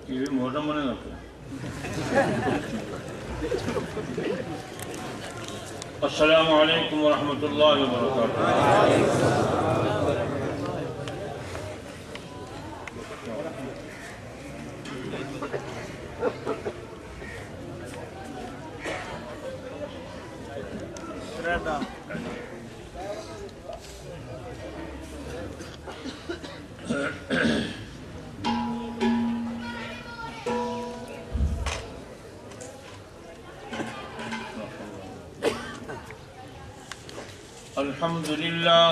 یہ بھی محرم بنے گا کیا؟ السلام علیکم ورحمۃ اللہ وبرکاتہ. الحمد لله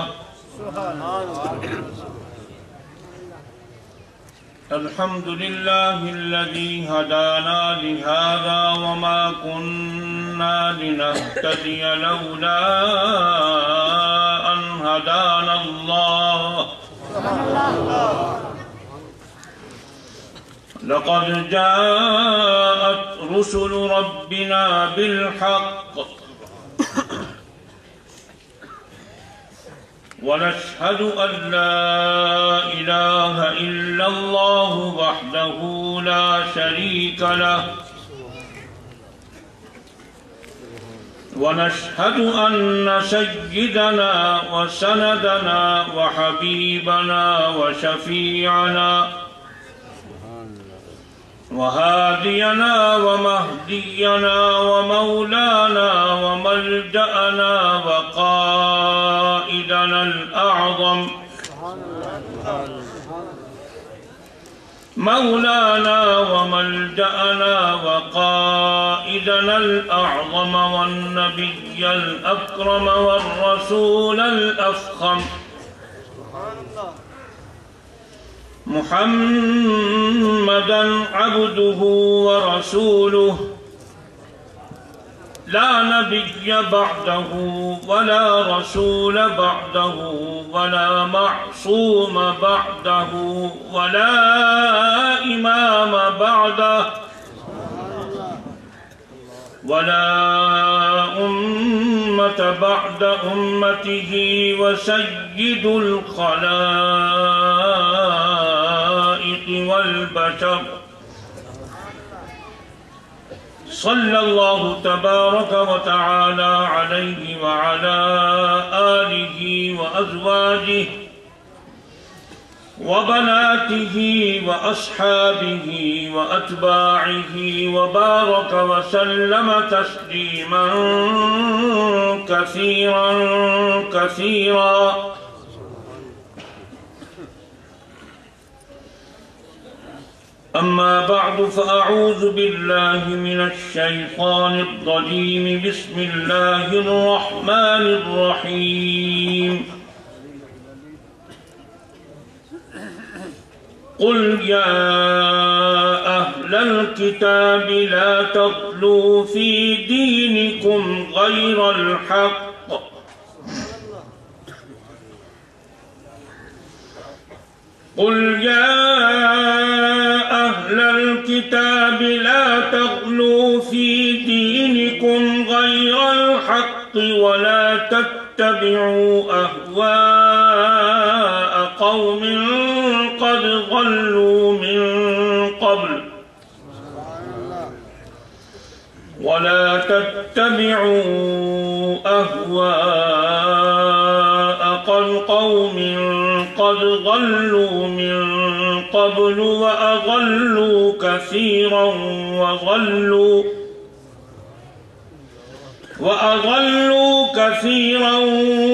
الحمد لله الذي هدانا لهذا وما كنا لنهتدي لولا أن هدانا الله. لقد جاءت رسل ربنا بالحق ونشهد أن لا إله إلا الله وحده لا شريك له ونشهد أن سيدنا وسندنا وحبيبنا وشفيعنا وهادينا ومهدينا ومولانا وملجأنا وقائدنا الأعظم مولانا وملجأنا وقائدنا الأعظم والنبي الأكرم والرسول الأفخم محمدًا عبده ورسوله لا نبي بعده ولا رسول بعده ولا معصوم بعده ولا إمام بعده ولا أمة بعد أمته وسيد الخلائق والبشر صلى الله تبارك وتعالى عليه وعلى آله وأزواجه وبناته وأصحابه وأتباعه وبارك وسلم تسليما كثيرا كثيرا. أما بعد فأعوذ بالله من الشيطان الرجيم. بسم الله الرحمن الرحيم. قل يا أهل الكتاب لا تغلوا في دينكم غير الحق قل يا أهل الكتاب لا تغلوا في دينكم غير الحق ولا تتبعوا أهواء قوم قد ضلوا من قبل ولا تتبعوا أهواء قوم قد ضلوا من قبل وأضلوا كثيرا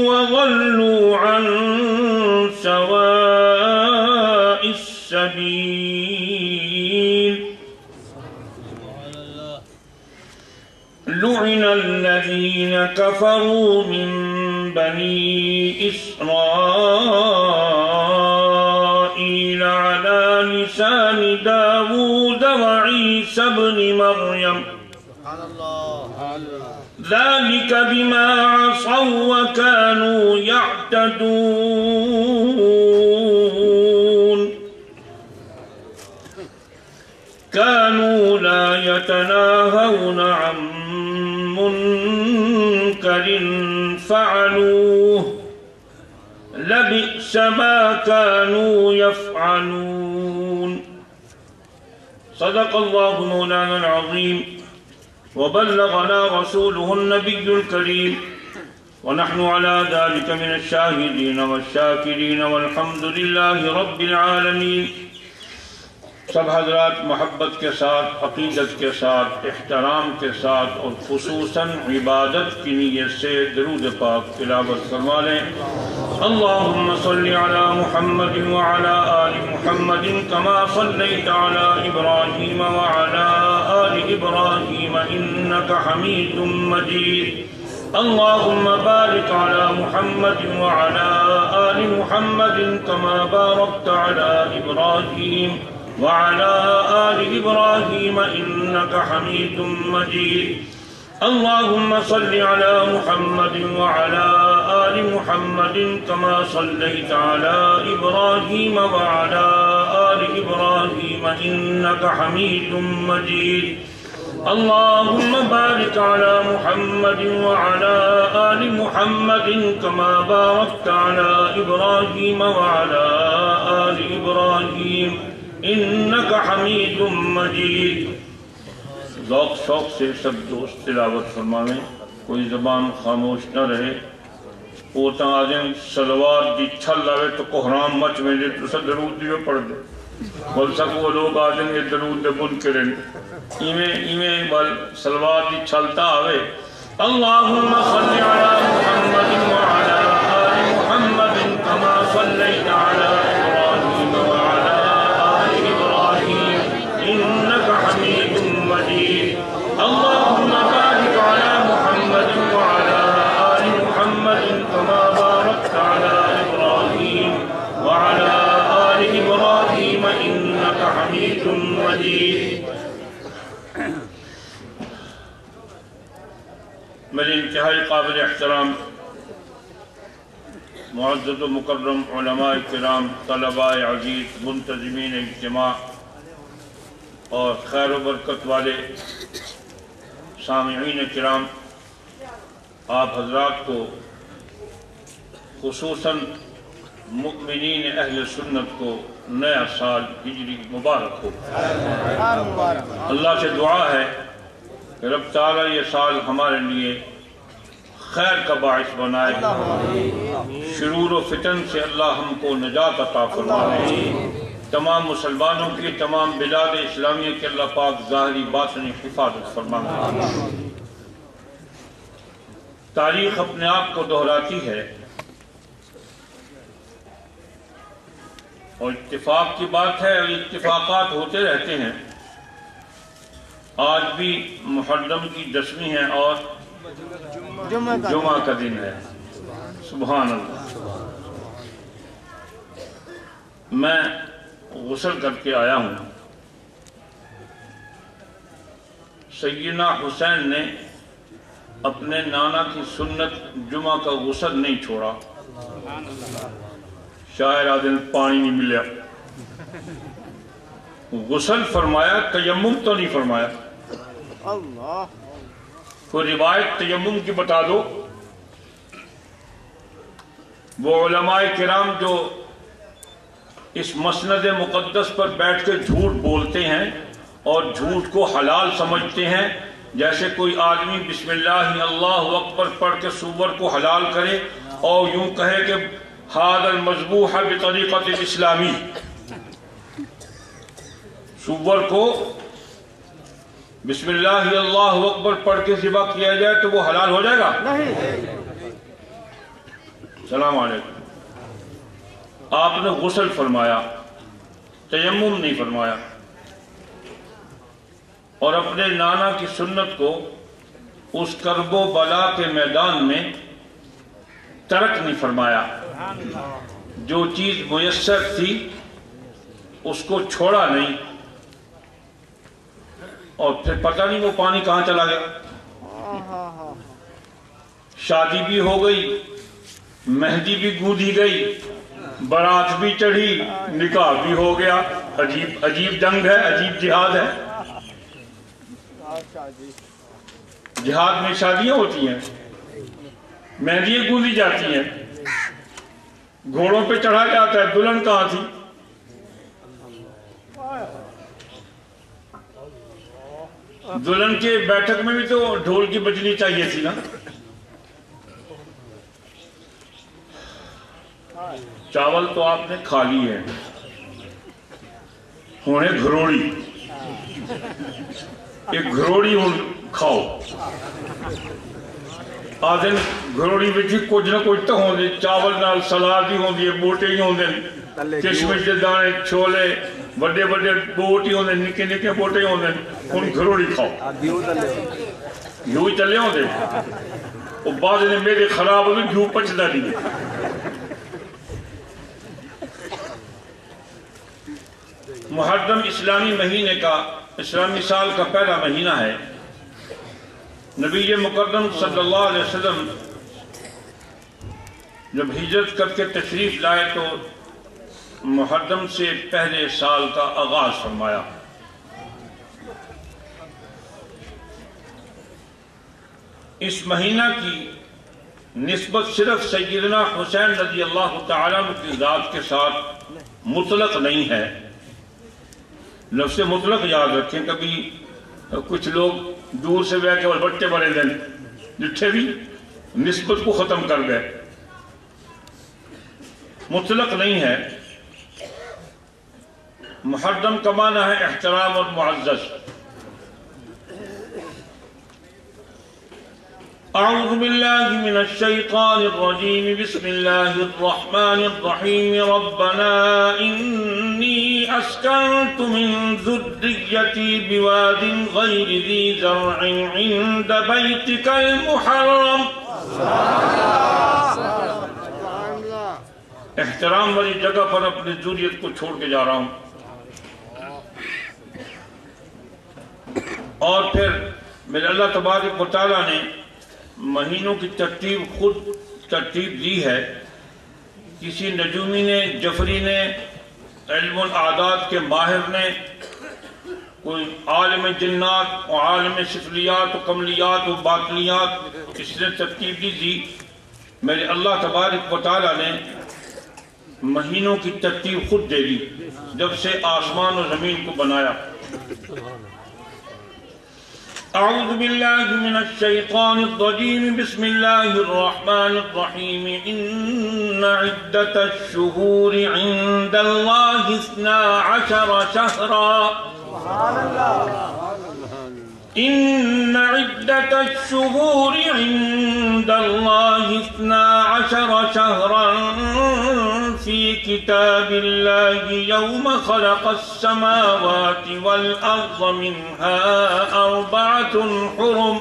وضلوا عن سواء السبيل. لعن الذين كفروا من بني إسرائيل على لسان داود وعيسى بن مريم ذلك بما عصوا وكانوا يعتدون. كانوا لا يتناهون عن منكر فعلوه لبئس ما كانوا يفعلون. صدق الله مولانا العظيم وبلغنا رسوله النبي الكريم ونحن على ذلك من الشاهدين والشاكرين والحمد لله رب العالمين. سب حضرات محبت کے ساتھ، عقیدت کے ساتھ، احترام کے ساتھ اور خصوصاً عبادت کی نیت سے درود پاک تلاوت فرما لیں. اللہم صلی علی محمد وعلی آل محمد کما صلیت علی ابراہیم وعلی آل ابراہیم انک حمید مجید. اللہم بارک علی محمد وعلی آل محمد کما بارکت علی ابراہیم وعلى آل إبراهيم إنك حميد مجيد. اللهم صل على محمد وعلى آل محمد كما صليت على إبراهيم وعلى آل إبراهيم إنك حميد مجيد. اللهم بارك على محمد وعلى آل محمد كما باركت على إبراهيم وعلى آل إبراهيم انک حمید مجید. ذوق شوق سے سب دوست تلاوت فرماویں، کوئی زبان خاموش نہ رہے. وہ تا آدم صلوات دی چھل آوے تو کوہرام مچ میں دے تو سب درود دیوے پڑھ دے بول سکو. وہ لوگ آدم یہ درود دے بن کریں ایمیں بل صلوات دی چھلتا آوے. اللہم صلی علی محمد وعلی آل محمد کما صلیت علی ابراہیم وعلی إنك حميد مجيد. اللهم بارك على محمد وعلى آل محمد كما باركت على إبراهيم وعلى آل إبراهيم إنك حميد مجيد. میرے انتہائی قابل احترام معزز و مکرم علماء کرام، طلباء عزیز، منتظمین اجتماع اور خیر و برکت والے سامعین کرام، آپ حضرات کو خصوصاً مؤمنین اہل سنت کو نیا سال ہجری مبارک ہو. اللہ سے دعا ہے کہ رب تعالیٰ یہ سال ہمارے لیے خیر کا باعث بنائے، شرور و فتن سے اللہ ہم کو نجات عطا فرمائے. تمام مسلمانوں کی، تمام بلاد اسلامیہ کے اللہ پاک ظاہری باطنی حفاظت فرمائے. تاریخ اپنے آپ کو دہراتی ہے اور اتفاق کی بات ہے، اور اتفاقات ہوتے رہتے ہیں. آج بھی محرم کی 10ویں ہے اور جمعہ کا دن ہے. سبحان اللہ. میں غسل کر کے آیا ہوں. سیدنا حسین نے اپنے نانا کی سنت جمعہ کا غسل نہیں چھوڑا. شاعر آدم پانی نہیں ملیا، غسل فرمایا، تیمم تو نہیں فرمایا. کوئی روایت تیمم کی بتا دو. وہ علماء کرام جو اس مسند مقدس پر بیٹھ کے جھوٹ بولتے ہیں اور جھوٹ کو حلال سمجھتے ہیں، جیسے کوئی آدمی بسم اللہ اللہ اکبر پڑھ کے سور کو حلال کرے اور یوں کہے کہ ھذا المذبوح بطریقۃ الاسلامی. سور کو بسم اللہ اللہ اکبر پڑھ کے ذبح کیا جائے تو وہ حلال ہو جائے گا؟ السلام علیکم. آپ نے غسل فرمایا، تیمم نہیں فرمایا، اور اپنے نانا کی سنت کو اس کرب و بلا کے میدان میں ترک نہیں فرمایا. جو چیز میسر تھی اس کو چھوڑا نہیں، اور پھر پتہ نہیں وہ پانی کہاں چلا گیا. شادی بھی ہو گئی، مہندی بھی گوندھی گئی، برات بھی چڑھی، نکاح بھی ہو گیا. عجیب جنگ ہے، عجیب جہاد ہے. جہاد میں شادیاں ہوتی ہیں، مہندیاں گوندھی جاتی ہیں، گھوڑوں پہ چڑھا جاتا ہے. دلہن کہاں تھی؟ دلہن کے بیٹھک میں بھی تو ڈھول کی بجنی چاہیے تھی نا. چاول تو آپ نے کھا لی ہے, ہونے گھروڑی, ایک گھروڑی کھاؤ. آدھن گھروڑی بچی کچھ نہ کچھ تو ہوں دے, چاول نال سلاد ہی ہوں دے, بوٹے ہی ہوں دے, کشمش دے دانے, چھولے, بڑے بڑے بوٹ ہی ہوں دے, نکے نکے بوٹے ہی ہوں دے, ان گھروڑی کھاؤ. یوں ہی چلے ہوں دے, وہ بعض نے میرے خراب ہوئے گھیو پچدا نہیں. محرم اسلامی مہینے کا, اسلامی سال کا پہلا مہینہ ہے. نبی مکرم صلی اللہ علیہ وسلم جب ہجرت کر کے تشریف لائے تو محرم سے پہلے سال کا آغاز فرمایا. اس مہینہ کی نسبت صرف سیدنا حسین رضی اللہ تعالیٰ عنہ کی ذات کے ساتھ مطلق نہیں ہے. لفظ مطلق یاد رکھیں, کبھی کچھ لوگ دور سے بے کے بٹے بڑے دن جٹھے بھی نسبت کو ختم کر گئے. مطلق نہیں ہے. محرم کا معنی ہے احترام اور معزز. اعوذ باللہ من الشیطان الرجیم, بسم اللہ الرحمن الرحیم. ربنا انی اسکنت من ذریتی بواد غیر ذی زرع عند بیتک المحرم. احترام والی جگہ پر اپنی ذریت کو چھوڑ کے جا رہا ہوں. اور پھر میرے اللہ تبارک و تعالیٰ نے مہینوں کی ترتیب خود ترتیب دی ہے. کسی نجومی نے, جفری نے, علم الاعداد کے ماہر نے, کوئی عالم جنات و عالم سفلیات و کملیات و باطنیات, اس نے ترتیب دی. میرے اللہ تبارک و تعالیٰ نے مہینوں کی ترتیب خود دے دی جب سے آسمان و زمین کو بنایا. اعوذ باللہ من الشیطان الرجیم, بسم اللہ الرحمن الرحیم. ان عدت الشہور عند اللہ 12 شہرا. ان عدت الشہور عند اللہ 12 شہرا فی کتاب اللہ یوم خلق السماوات والارض منها 4 حرم.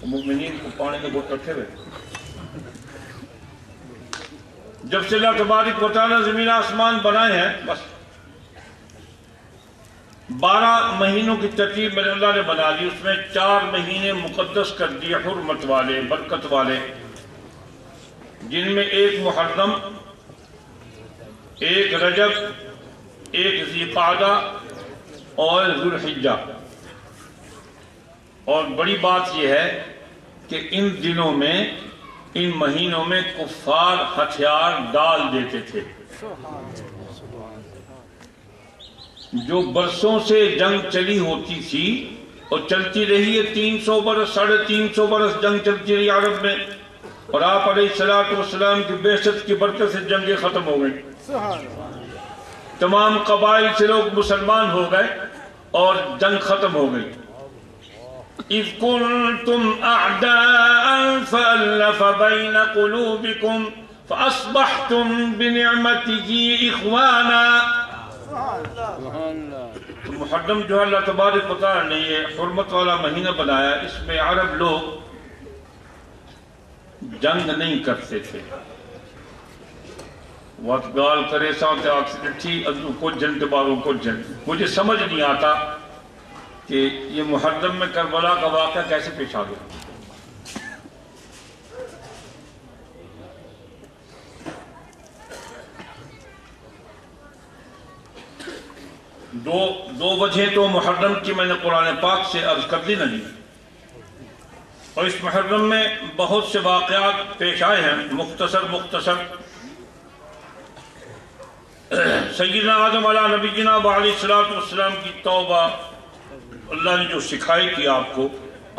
مومنین کو پانے کے بہت رکھے ہوئے. جب سے اللہ تبارک و تعالیٰ زمین آسمان بنائے ہیں, بس 12 مہینوں کی ترتیب میرے اللہ نے بنا دی. اس میں 4 مہینے مقدس کر دیے, حرمت والے, برکت والے, جن میں ایک محرم, ایک رجب, ایک ذی قعدہ اور ذو الحجہ. اور بڑی بات یہ ہے کہ ان دنوں میں, ان مہینوں میں کفار ہتھیار ڈال دیتے تھے. جو برسوں سے جنگ چلی ہوتی تھی اور چلتی رہی ہے, 300 برس, 350 برس جنگ چلتی رہی عرب میں, اور آپ علیہ السلام کی بعثت کی برکت سے جنگیں ختم ہو گئی. تمام قبائل سے لوگ مسلمان ہو گئے اور جنگ ختم ہو گئی. اِذْ كُنْتُمْ أَعْدَاءً فَأَلَّفَ بَيْنَ قُلُوبِكُمْ فَأَصْبَحْتُمْ بِنِعْمَتِهِ إِخْوَانًا. تو محرم جو ہے اللہ تبارک و تعالیٰ نے یہ حرمت والا مہینہ بنایا. اس میں عرب لوگ جنگ نہیں کرتے تھے. وقت گال کرے ساتھ آکسیڈنٹی ادھو کو جنت باروں کو جنت. مجھے سمجھ نہیں آتا کہ یہ محرم میں کربلا کا واقعہ کیسے پیش آ گیا. دو وجہ تو محرم کی میں نے قرآن پاک سے عرض کر دی نا جی. اور اس محرم میں بہت سے واقعات پیش آئے ہیں, مختصر. سیدنا آدم علیہ نبینا علیہ السلام کی توبہ اللہ نے جو سکھائی تھی آپ کو،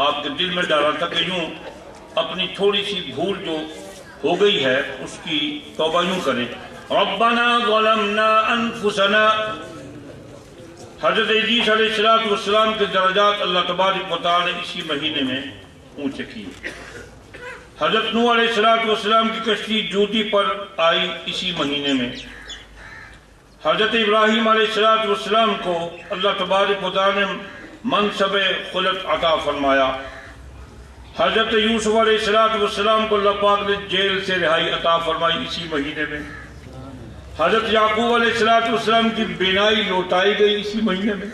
آپ کے دل میں ڈالا تھا کہ یوں اپنی تھوڑی سی بھول جو ہو گئی ہے اس کی توبہ یوں کریں، ربنا ظلمنا انفسنا۔ حضرت ادریس علیہ السلام کے درجات اللہ تبارک و تعالی نے اسی مہینے میں اونچے کیے۔ حضرت نوح علیہ السلام کی کشتی جودی پر آئی اسی مہینے میں۔ حضرت ابراہیم علیہ السلام کو اللہ تبارک و تعالی نے منصب خلد عطا فرمایا۔ حضرت یوسف علیہ السلام کو اللہ پاک نے جیل سے رہائی عطا فرمائی اسی مہینے میں۔ حضرت یعقوب علیہ السلام کی بینائی لوٹائی گئی اسی مہینے میں۔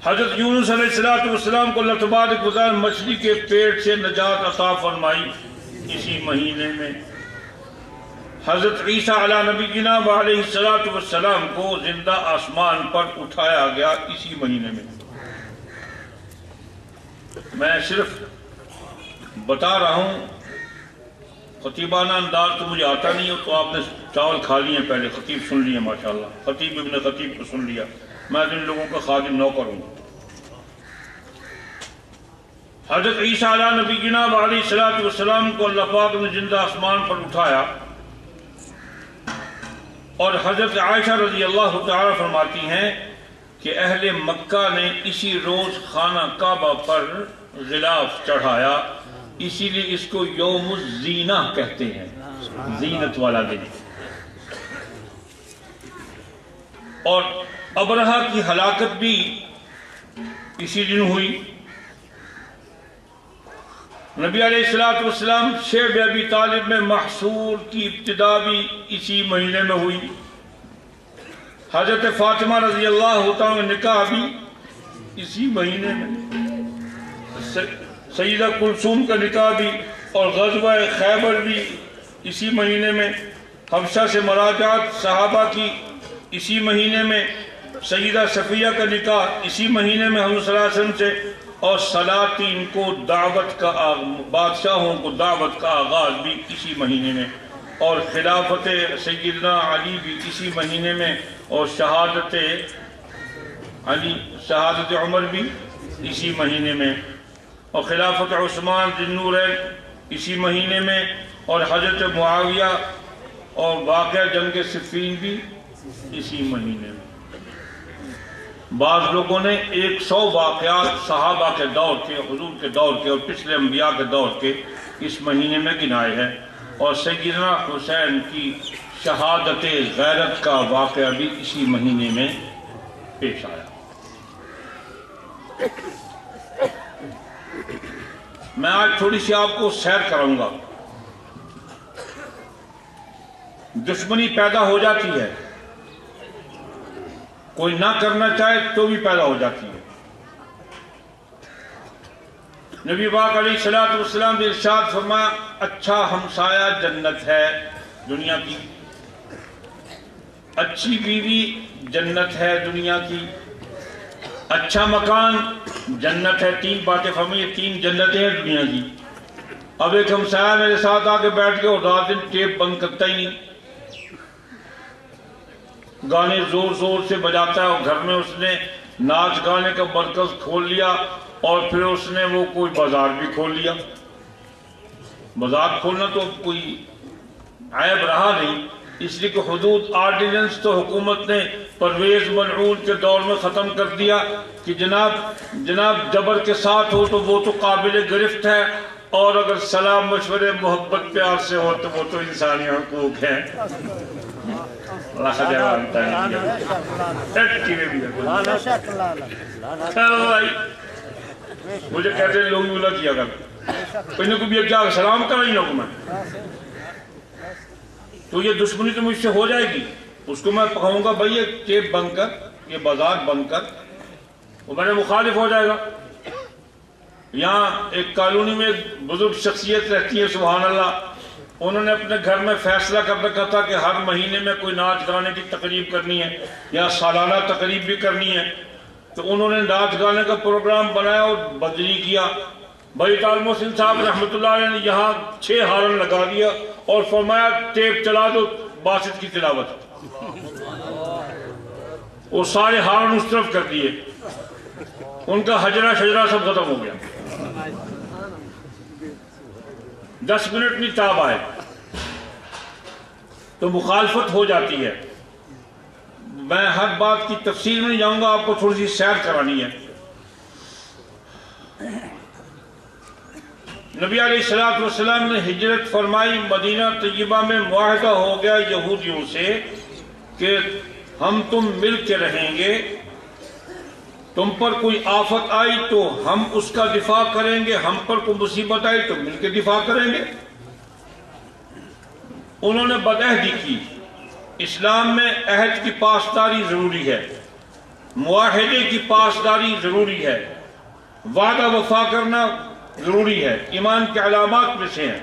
حضرت یونس علیہ السلام کو اللہ تبارک و تعالی مچھلی کے پیٹ سے نجات عطا فرمائی اسی مہینے میں۔ حضرت عیسیٰ علیہ نبینا علیہ السلام کو زندہ آسمان پر اٹھایا گیا اسی مہینے میں۔ میں صرف بتا رہا ہوں، خطیبانہ انداز تو مجھے آتا نہیں ہو، تو آپ نے چاول کھا لیے پہلے، خطیب سن لیے ماشاءاللہ، خطیب ابن خطیب کو سن لیا، میں جن لوگوں کا خادم نوکر ہوں۔ حضرت عیسیٰ علیہ نبینا علیہ السلام کو اللہ پاک نے زندہ آسمان پر اٹھایا، اور حضرت عائشہ رضی اللہ تعالی فرماتی ہیں کہ اہل مکہ نے اسی روز خانہ کعبہ پر غلاف چڑھایا، اسی لیے اس کو یوم الزینہ کہتے ہیں، زینت والا دن۔ اور ابرہہ کی ہلاکت بھی اسی دن ہوئی۔ نبی علیہ السلام شیب ابی طالب میں محصور کی ابتدا بھی اسی مہینے میں ہوئی۔ حضرت فاطمہ رضی اللہ تعالیٰ نکاح بھی اسی مہینے میں، سیدہ کلثوم کا نکاح بھی، اور غزوہ خیبر بھی اسی مہینے میں، حبشہ سے مراجعات صحابہ کی اسی مہینے میں، سیدہ صفیہ کا نکاح اسی مہینے میں حضور صلی اللہ علیہ وسلم سے، اور سلاطین کو دعوت کا بادشاہوں کو دعوت کا آغاز بھی اسی مہینے میں، اور خلافت سیدنا علی بھی اسی مہینے میں، اور شہادت عمر بھی اسی مہینے میں، اور خلافت عثمان ذی النورین اسی مہینے میں، اور حضرت معاویہ اور واقعہ جنگ صفین بھی اسی مہینے میں۔ بعض لوگوں نے 100 واقعات صحابہ کے دور کے، حضور کے دور کے اور پچھلے انبیاء کے دور کے اس مہینے میں گنائے ہیں، اور سیدنا حسین کی شہادت غیرت کا واقعہ بھی اسی مہینے میں پیش آیا۔ میں آج تھوڑی سی آپ کو سیر کراؤں گا۔ دشمنی پیدا ہو جاتی ہے، کوئی نہ کرنا چاہے تو بھی پیدا ہو جاتی ہے۔ نبی پاک علیہ السلام نے ارشاد فرمایا، اچھا ہمسایہ جنت ہے دنیا کی، اچھی بیوی جنت ہے دنیا کی، اچھا مکان جنت ہے۔ 3 باتیں فرمائی، 3 جنتیں ہیں دنیا کی۔ اب ایک ہمسایہ میرے ساتھ آ کے بیٹھ کے اور رات دن ٹیپ بند کرتا ہی نہیں، گانے زور زور سے بجاتا ہے، اور گھر میں اس نے ناچ گانے کا مرکز کھول لیا، اور پھر اس نے وہ کوئی بازار بھی کھول لیا۔ بازار کھولنا تو کوئی عیب رہا نہیں، اس لیے کہ حدود آرڈیننس تو حکومت نے پرویز ملعون کے دور میں ختم کر دیا کہ جناب جبر کے ساتھ ہو تو وہ تو قابل گرفت ہے، اور اگر سلام مشورے محبت پیار سے ہو تو وہ تو انسانی حقوق ہیں۔ مجھے کہتے ہیں لوگ اولا کیا کر کوئی نہ کوئی بھی کیا سلام کر رہی ہوں میں، تو یہ دشمنی تو مجھ سے ہو جائے گی۔ اس کو میں کہوں گا بھائی یہ ٹیپ بند کر، یہ بازار بند کر، وہ میرے مخالف ہو جائے گا۔ یہاں ایک کالونی میں ایک بزرگ شخصیت رہتی ہے، سبحان اللہ، انہوں نے اپنے گھر میں فیصلہ کر رکھا تھا کہ ہر مہینے میں کوئی ناچ گانے کی تقریب کرنی ہے یا سالانہ تقریب بھی کرنی ہے، تو انہوں نے ناچ گانے کا پروگرام بنایا اور بدلی کیا۔ بھائی تعالی محسن صاحب رحمۃ اللہ علیہ نے یہاں 6 ہارن لگا دیا اور فرمایا ٹیپ چلا دو، باسط کی تلاوت، وہ سارے ہارن اس طرف کر دیے، ان کا حجرہ شجرہ سب ختم ہو گیا، 10 منٹ نہیں تاب آئے تو مخالفت ہو جاتی ہے۔ میں ہر بات کی تفصیل میں نہیں جاؤں گا، آپ کو تھوڑی سی سیر کرانی ہے۔ نبی علیہ السلام نے ہجرت فرمائی، مدینہ طیبہ میں معاہدہ ہو گیا یہودیوں سے کہ ہم تم مل کے رہیں گے، تم پر کوئی آفت آئی تو ہم اس کا دفاع کریں گے، ہم پر کوئی مصیبت آئی تو مل کے دفاع کریں گے۔ انہوں نے بدعہدی کی۔ اسلام میں عہد کی پاسداری ضروری ہے، معاہدے کی پاسداری ضروری ہے، وعدہ وفا کرنا ضروری ہے، ایمان کے علامات میں سے ہیں۔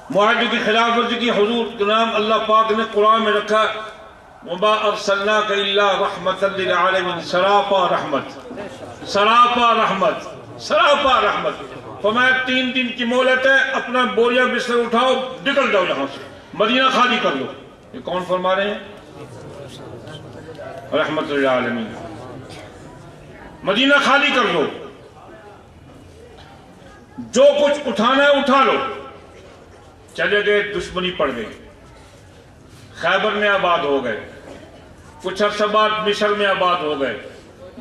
معاہدے کی خلاف ورزی کی حضور کا نام اللہ پاک نے قرآن میں رکھا، وَمَا أَرْسَلْنَاكَ إِلَّا رَحْمَةً لِلْعَالَمِينَ، سراپا رحمت، سراپا رحمت، سراپا رحمت۔ فرمایا 3 دن کی مہلت ہے، اپنا بوریا بستر اٹھاؤ، نکل جاؤ یہاں سے، مدینہ خالی کر دو۔ یہ کون فرما رہے ہیں؟ رحمت للعالمین۔ مدینہ خالی کر دو، جو کچھ اٹھانا ہے اٹھا لو۔ چلے گئے، دشمنی پڑ گئی، خیبر میں آباد ہو گئے، کچھ عرصہ بعد مصر میں آباد ہو گئے،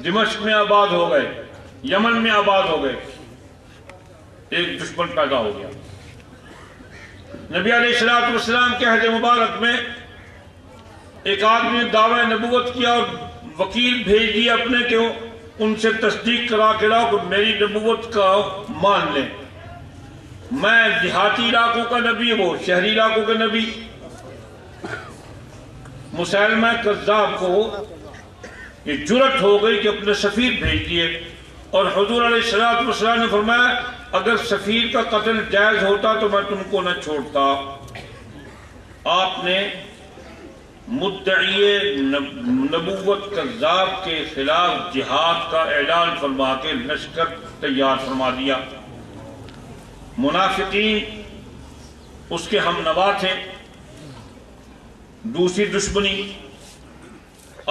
دمشق میں آباد ہو گئے، یمن میں آباد ہو گئے، ایک دشمن پیدا ہو گیا۔ نبی علیہ السلام کے عہد مبارک میں ایک آدمی نے دعوی نبوت کیا اور وکیل بھیج دیا اپنے کہ ان سے تصدیق کرا کے لاؤ کہ میری نبوت کا مان لیں، میں دیہاتی علاقوں کا نبی، وہ شہری علاقوں کا نبی۔ مسیلمہ کذاب کو یہ جرت ہو گئی کہ اپنے سفیر بھیج دیے، اور حضور علیہ السلام نے فرمایا اگر سفیر کا قتل جائز ہوتا تو میں تم کو نہ چھوڑتا۔ آپ نے مدعی نبوت کذاب کے خلاف جہاد کا اعلان فرما کے لشکر تیار فرما دیا۔ منافقین اس کے ہم نوا تھے۔ دوسری دشمنی،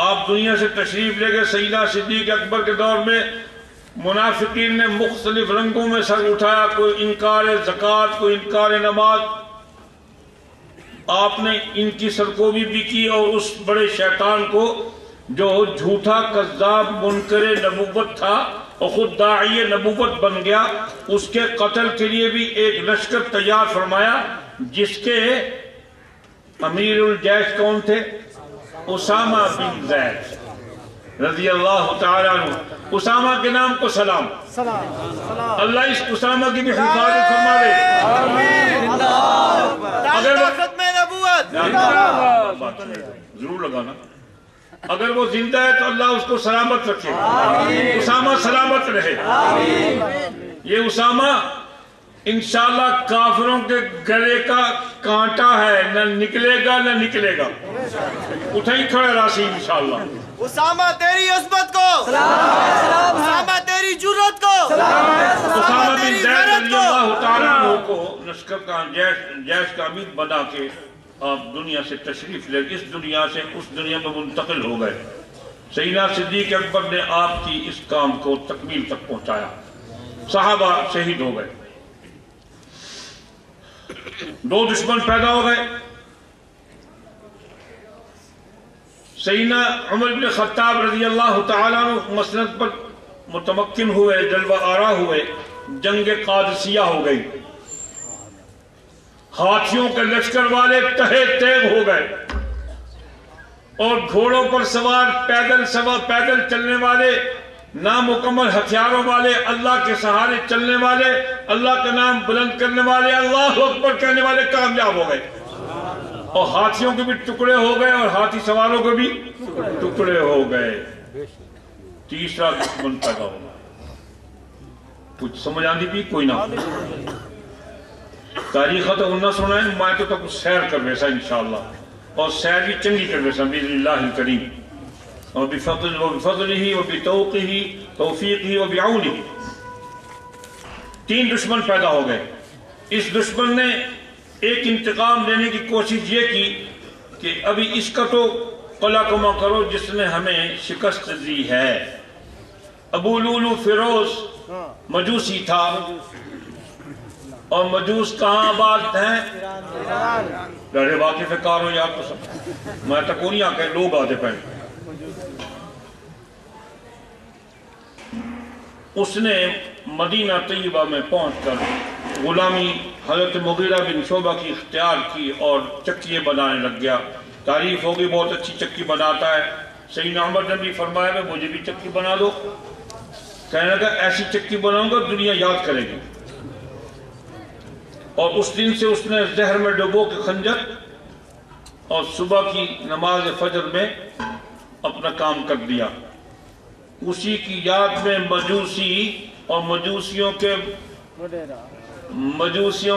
آپ دنیا سے تشریف لے گئے، سیدنا صدیق اکبر کے دور میں منافقین نے مختلف رنگوں میں سر اٹھایا، کوئی انکار زکوٰۃ، کوئی انکار نماز۔ آپ نے ان کی سرکوبی بھی کی، اور اس بڑے شیطان کو جو جھوٹا کذاب منکر نبوت تھا اور خود داعی نبوت بن گیا، اس کے قتل کے لیے بھی ایک لشکر تیار فرمایا، جس کے امیر الجیش کون تھے؟ اسامہ بن زید رضی اللہ تعالیٰ عنہ۔ اسامہ کے نام کو سلام، اللہ اس اسامہ کی بھی حفاظت فرما دے۔ ضرور لگانا، اگر وہ زندہ ہے تو اللہ اس کو سلامت رکھے، اسامہ سلامت رہے۔ یہ اسامہ انشاءاللہ کافروں کے گلے کا کانٹا ہے، نہ نکلے گا نہ نکلے گا۔ اٹھیں کھڑے راسی انشاءاللہ۔ اسامہ تیری عظمت کو سلام، اسامہ تیری جرات کو سلام، اسامہ بن زید رضی اللہ تعالیٰ عنہ کو لشکر کا جیش کا امیر بنا کے آپ دنیا سے تشریف لے، اس دنیا سے اس دنیا میں منتقل ہو گئے۔ سیدنا صدیق اکبر نے آپ کی اس کام کو تکمیل تک پہنچایا، صحابہ شہید ہو گئے، 2 دشمن پیدا ہو گئے۔ سیدنا عمر بن خطاب رضی اللہ تعالیٰ عنہ مسند پر متمکن ہوئے، جلوہ آرا ہوئے، جنگ قادسیہ ہو گئی، ہاتھیوں کے لشکر والے تہے تیغ ہو گئے، اور گھوڑوں پر سوار پیدل چلنے والے، نامکمل ہتھیاروں والے، اللہ کے سہارے چلنے والے، اللہ کا نام بلند کرنے والے، اللہ اکبر کہنے والے کامیاب ہو گئے، اور ہاتھیوں کے بھی ٹکڑے ہو گئے اور ہاتھی سواروں کے بھی ٹکڑے ہو گئے۔ تیسرا دشمن پیدا ہو گیا۔ کچھ سمجھ آندی بھی کوئی نہ، تاریخ تو انہا سنائیں، میں تو کچھ سیر کر ویسا انشاءاللہ، اور سیر بھی چنگی کر ویسا بِإِذْنِ اللَّهِ الْكَرِيمِ، وَبِفَضْلِهِ وَبِتَوْقِهِ تَوْفِيقِهِ وَبِعَوْنِهِ۔ 3 دشمن پیدا ہو گئے۔ اس دشمن نے ایک انتقام لینے کی کوشش یہ کی کہ ابھی اس کا تو قلع کما کرو جس نے ہمیں شکست دی ہے۔ ابو لولو فیروز مجوسی تھا، اور مجوس کہاں آباد ہیں؟ لڑے واقف کار ہو یار تو سب میں تکونیاں کہ لوگ آتے پہنے۔ اس نے مدینہ طیبہ میں پہنچ کر غلامی حضرت مغیرہ بن شعبہ کی اختیار کی اور چکیے بنانے لگ گیا۔ تعریف ہوگی بہت اچھی چکی بناتا ہے۔ سیدنا عمر نے بھی فرمایا کہ مجھے بھی چکی بنا دو۔ کہنے لگا ایسی چکی بناؤں گا دنیا یاد کرے گی۔ اور اس دن سے اس نے زہر میں ڈبو کے خنجر اور صبح کی نماز فجر میں اپنا کام کر دیا۔ اسی کی یاد میں مجوسی اور مجوسیوں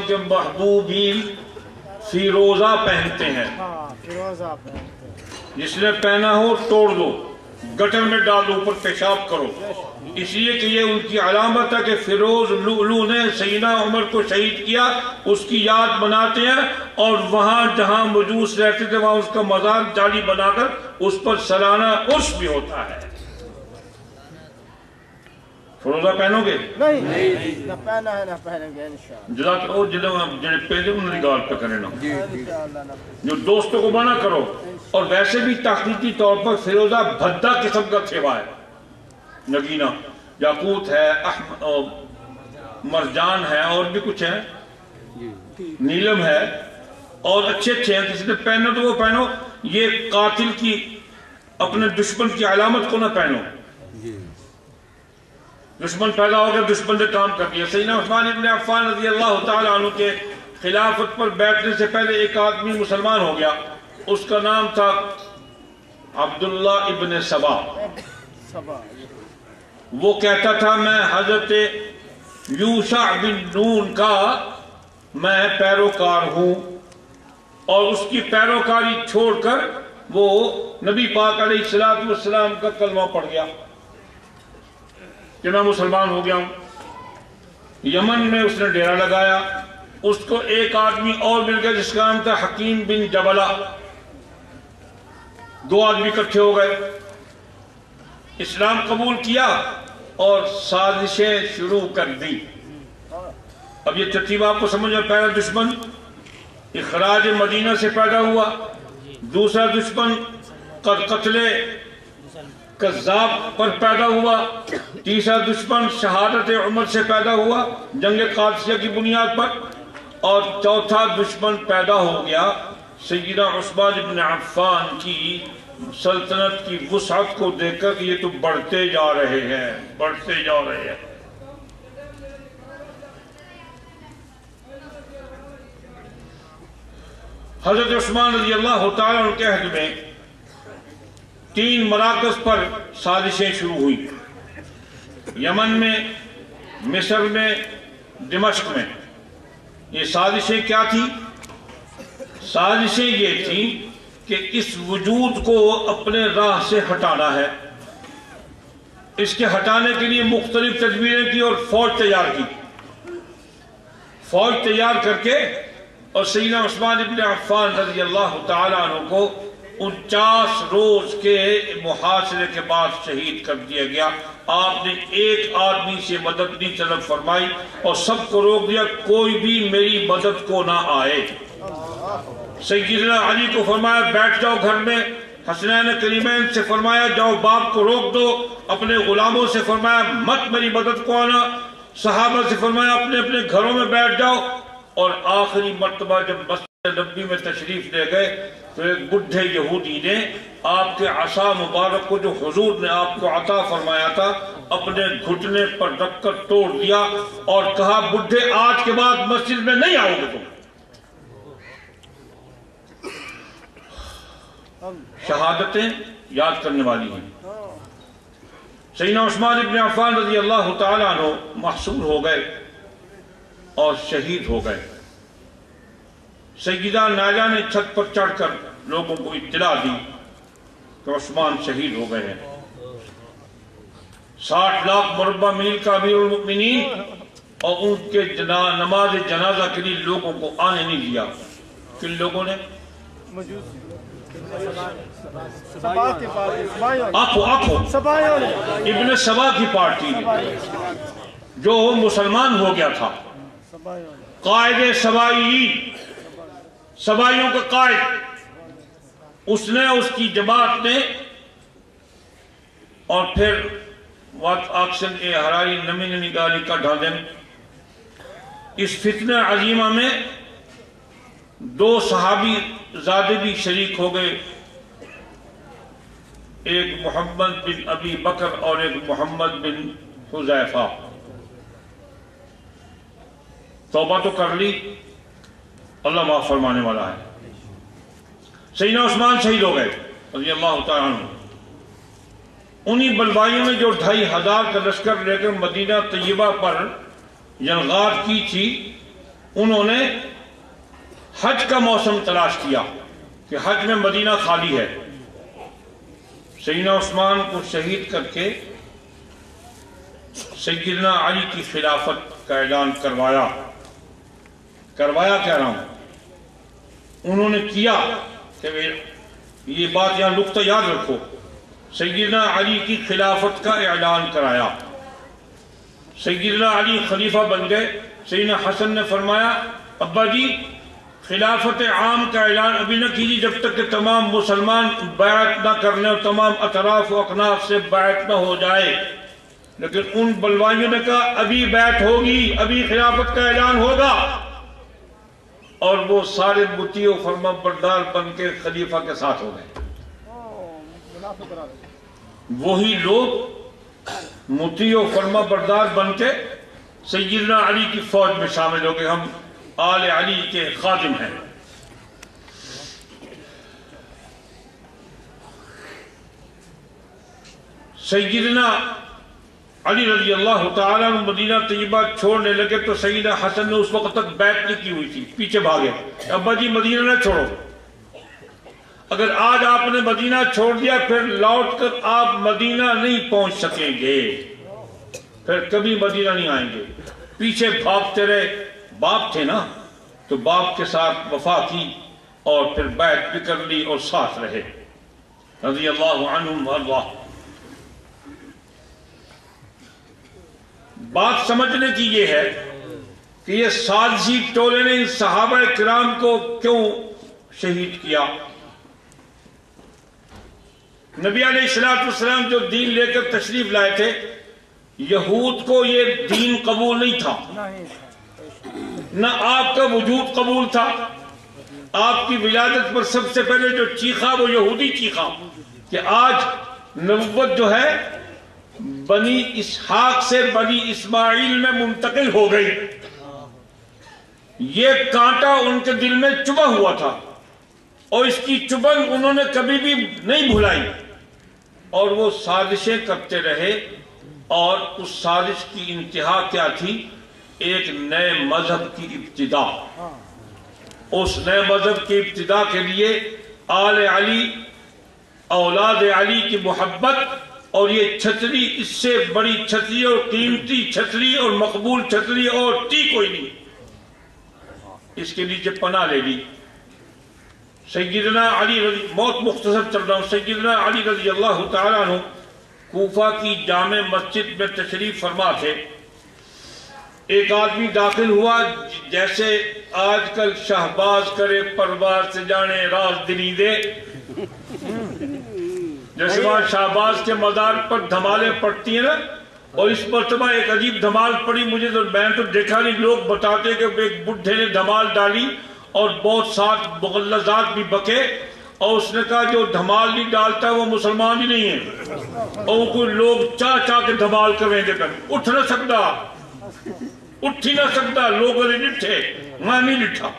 کے محبوب ہی فیروزہ پہنتے ہیں۔ جس نے پہنا ہو توڑ دو، گٹر میں ڈال دو، اوپر پیشاب کرو، اس لیے کہ یہ ان کی علامت ہے کہ فیروز لؤلؤ نے سیدنا عمر کو شہید کیا، اس کی یاد مناتے ہیں۔ اور وہاں جہاں مجوس رہتے تھے وہاں اس کا مزار جعلی بنا کر اس پر سالانہ عرس بھی ہوتا ہے۔ فیروزہ پہنو گے؟ نہیں، نہ پہنا ہے نہ پہنیں گے انشاءاللہ۔ جزاک اللہ جنہیں پہلے انہیں گال پہ کرے نا، جو دوستوں کو منع کرو۔ اور ویسے بھی تحقیقی طور پر فیروزہ بھدا قسم کا سیوا ہے، نگینہ یاقوت ہے، مرجان ہے، اور بھی کچھ ہے، نیلم ہے، اور اچھے اچھے ہیں۔ کسی نے پہنو تو وہ پہنو، یہ قاتل کی اپنے دشمن کی علامت کو نہ پہنو۔ دشمن پیدا ہو گیا، دشمن نے کام کر دیا۔ سیدنا عثمان ابن عفان رضی اللہ تعالیٰ عنہ کے خلافت پر بیٹھنے سے پہلے ایک آدمی مسلمان ہو گیا، اس کا نام تھا عبداللہ ابن سبا۔ وہ کہتا تھا میں حضرت یوشع بن نون کا میں پیروکار ہوں، اور اس کی پیروکاری چھوڑ کر وہ نبی پاک علیہ السلام کا کلمہ پڑھ گیا کہ میں مسلمان ہو گیا ہوں۔ یمن میں اس نے ڈیرا لگایا، اس کو ایک آدمی اور مل گیا جس کا نام تھا حکیم بن جبلہ۔ دو آدمی اکٹھے ہو گئے، اسلام قبول کیا اور سازشیں شروع کر دی۔ اب یہ ترتیب آپ کو سمجھ میں، پہلا دشمن اخراج مدینہ سے پیدا ہوا، دوسرا دشمن قتل کذاب پر پیدا ہوا، تیسرا دشمن شہادت عمر سے پیدا ہوا جنگ قادسیہ کی بنیاد پر، اور چوتھا دشمن پیدا ہو گیا سیدنا عثمان بن عفان کی سلطنت کی وسعت کو دیکھ کر کہ یہ تو بڑھتے جا رہے ہیں، بڑھتے جا رہے ہیں۔ حضرت عثمان رضی اللہ تعالیٰ عنہ کے عہد میں 3 مراکز پر سازشیں شروع ہوئی، یمن میں، مصر میں، دمشق میں۔ یہ سازشیں کیا تھیں؟ سازشیں یہ تھیں کہ اس وجود کو اپنے راہ سے ہٹانا ہے۔ اس کے ہٹانے کے لیے مختلف تدبیریں کی اور فوج تیار کی۔ فوج تیار کر کے اور سیدنا عثمان ابن عفان رضی اللہ تعالیٰ عنہ کو 49 روز کے محاصرے کے بعد شہید کر دیا گیا۔ آپ نے ایک آدمی سے مدد نہیں طلب فرمائی اور سب کو روک دیا، کوئی بھی میری مدد کو نہ آئے۔ سیدنا علی کو فرمایا بیٹھ جاؤ گھر میں، حسنین کریمین سے فرمایا جاؤ باپ کو روک دو، اپنے غلاموں سے فرمایا مت میری مدد کو آنا، صحابہ سے فرمایا اپنے اپنے گھروں میں بیٹھ جاؤ۔ اور آخری مرتبہ جب مسجد نبوی میں تشریف لے گئے تو ایک بڈھے یہودی نے آپ کے عصا مبارک کو جو حضور نے آپ کو عطا فرمایا تھا اپنے گھٹنے پر رکھ کر توڑ دیا اور کہا بڈھے آج کے بعد مسجد میں نہیں آؤ گے تم۔ شہادتیں یاد کرنے والی ہیں۔ سیدنا عثمان ابن عفان رضی اللہ تعالیٰ عنہ محصور ہو گئے اور شہید ہو گئے۔ سیدہ نائلہ نے چھت پر چڑھ کر لوگوں کو اطلاع دی کہ عثمان شہید ہو گئے ہیں۔ 60 لاکھ مربع میل کا امیر المؤمنین اور ان کے نماز جنازہ کے لیے لوگوں کو آنے نہیں دیا. کن لوگوں نے؟ ابن سبا کی پارٹی جو مسلمان ہو گیا تھا، قائد سبائیوں کا قائد، اس نے، اس کی جماعت نے، اور پھر وقت آکسن کے ہرائی نمی نگاری کا ڈھالن. اس فتنہ عظیمہ میں 2 صحابی زادے بھی شریک ہو گئے، ایک محمد بن ابی بکر اور ایک محمد بن حذیفہ. توبہ تو کر لی، اللہ معاف فرمانے والا ہے. سیدنا عثمان شہید ہو گئے رضی اللہ تعالیٰ عنہ. انہی بلوائیوں نے جو 2500 کا لشکر لے کر مدینہ طیبہ پر جنگار کی تھی، انہوں نے حج کا موسم تلاش کیا کہ حج میں مدینہ خالی ہے. سیدنا عثمان کو شہید کر کے سیدنا علی کی خلافت کا اعلان کروایا کہہ رہا ہوں. انہوں نے کیا کہ یہ بات یہاں نقطہ یاد رکھو، سیدنا علی کی خلافت کا اعلان کرایا. سیدنا علی خلیفہ بن گئے. سیدنا حسن نے فرمایا ابا جی خلافت عام کا اعلان ابھی نہ کیجیے جب تک کہ تمام مسلمان بیعت نہ کر لیں اور تمام اطراف و اکناف سے بیعت نہ ہو جائے. لیکن ان بلوائیوں نے کہا ابھی بیعت ہوگی، ابھی خلافت کا اعلان ہوگا، اور وہ سارے مطیع و فرما بردار بن کے خلیفہ کے ساتھ ہو گئے. وہی لوگ مطیع و فرما بردار بن کے سیدنا علی کی فوج میں شامل ہو گئے. ہم آل علی کے خادم ہیں. سیدنا علی رضی اللہ تعالیٰ عنہ مدینہ طیبہ چھوڑنے لگے تو سیدنا حسن نے اس وقت تک بیعت نہیں کی ہوئی تھی، پیچھے بھاگے. ابا جی مدینہ نہ چھوڑو، اگر آج آپ نے مدینہ چھوڑ دیا پھر لوٹ کر آپ مدینہ نہیں پہنچ سکیں گے، پھر کبھی مدینہ نہیں آئیں گے. پیچھے بھاگتے رہے. باپ تھے نا تو باپ کے ساتھ وفا کی اور پھر بیعت بھی کر لی اور ساتھ رہے رضی اللہ عنہم اللہ. بات سمجھنے کی یہ ہے کہ یہ سازشی ٹولے نے ان صحابہ کرام کو کیوں شہید کیا. نبی علیہ السلام جو دین لے کر تشریف لائے تھے، یہود کو یہ دین قبول نہیں تھا، نہ آپ کا وجود قبول تھا. آپ کی ولادت پر سب سے پہلے جو چیخا وہ یہودی چیخا کہ آج نبوت جو ہے بنی اسحاق سے بنی اسماعیل میں منتقل ہو گئی. یہ کانٹا ان کے دل میں چبھا ہوا تھا اور اس کی چبھن انہوں نے کبھی بھی نہیں بھلائی، اور وہ سازشیں کرتے رہے. اور اس سازش کی انتہا کیا تھی؟ ایک نئے مذہب کی ابتدا. اس نئے مذہب کی ابتدا کے لیے آل علی، اولاد علی کی محبت، اور یہ چھتری، اس سے بڑی چھتری اور قیمتی چھتری اور مقبول چھتری اور تھی کوئی نہیں. اس کے نیچے پناہ لے لی. سیدنا علی بہت مختصر چل رہا ہوں. سیدنا علی رضی اللہ تعالیٰ عنہ کوفہ کی جامع مسجد میں تشریف فرما تھے. ایک آدمی داخل ہوا جیسے آج کل شہباز کرے پرواز سے جانے راز دلی دے. جیسے وہاں شہباز کے مزار پر دھمالیں پڑتی ہیں نا، اور اس مرتبہ ایک عجیب دھمال پڑی. مجھے تو میں تو دیکھا نہیں، لوگ بتاتے کہ ایک بڈھے نے دھمال ڈالی اور بہت ساتھ مغلظات بھی بکے، اور اس نے کہا جو دھمال نہیں ڈالتا وہ مسلمان ہی نہیں ہے. اور کوئی لوگ چاہ کے دھمال کر رہے تھے، اٹھ نہ سکتا، اٹھ ہی نہ سکتا. لوگوں نے لٹھے، میں نہیں لٹھا.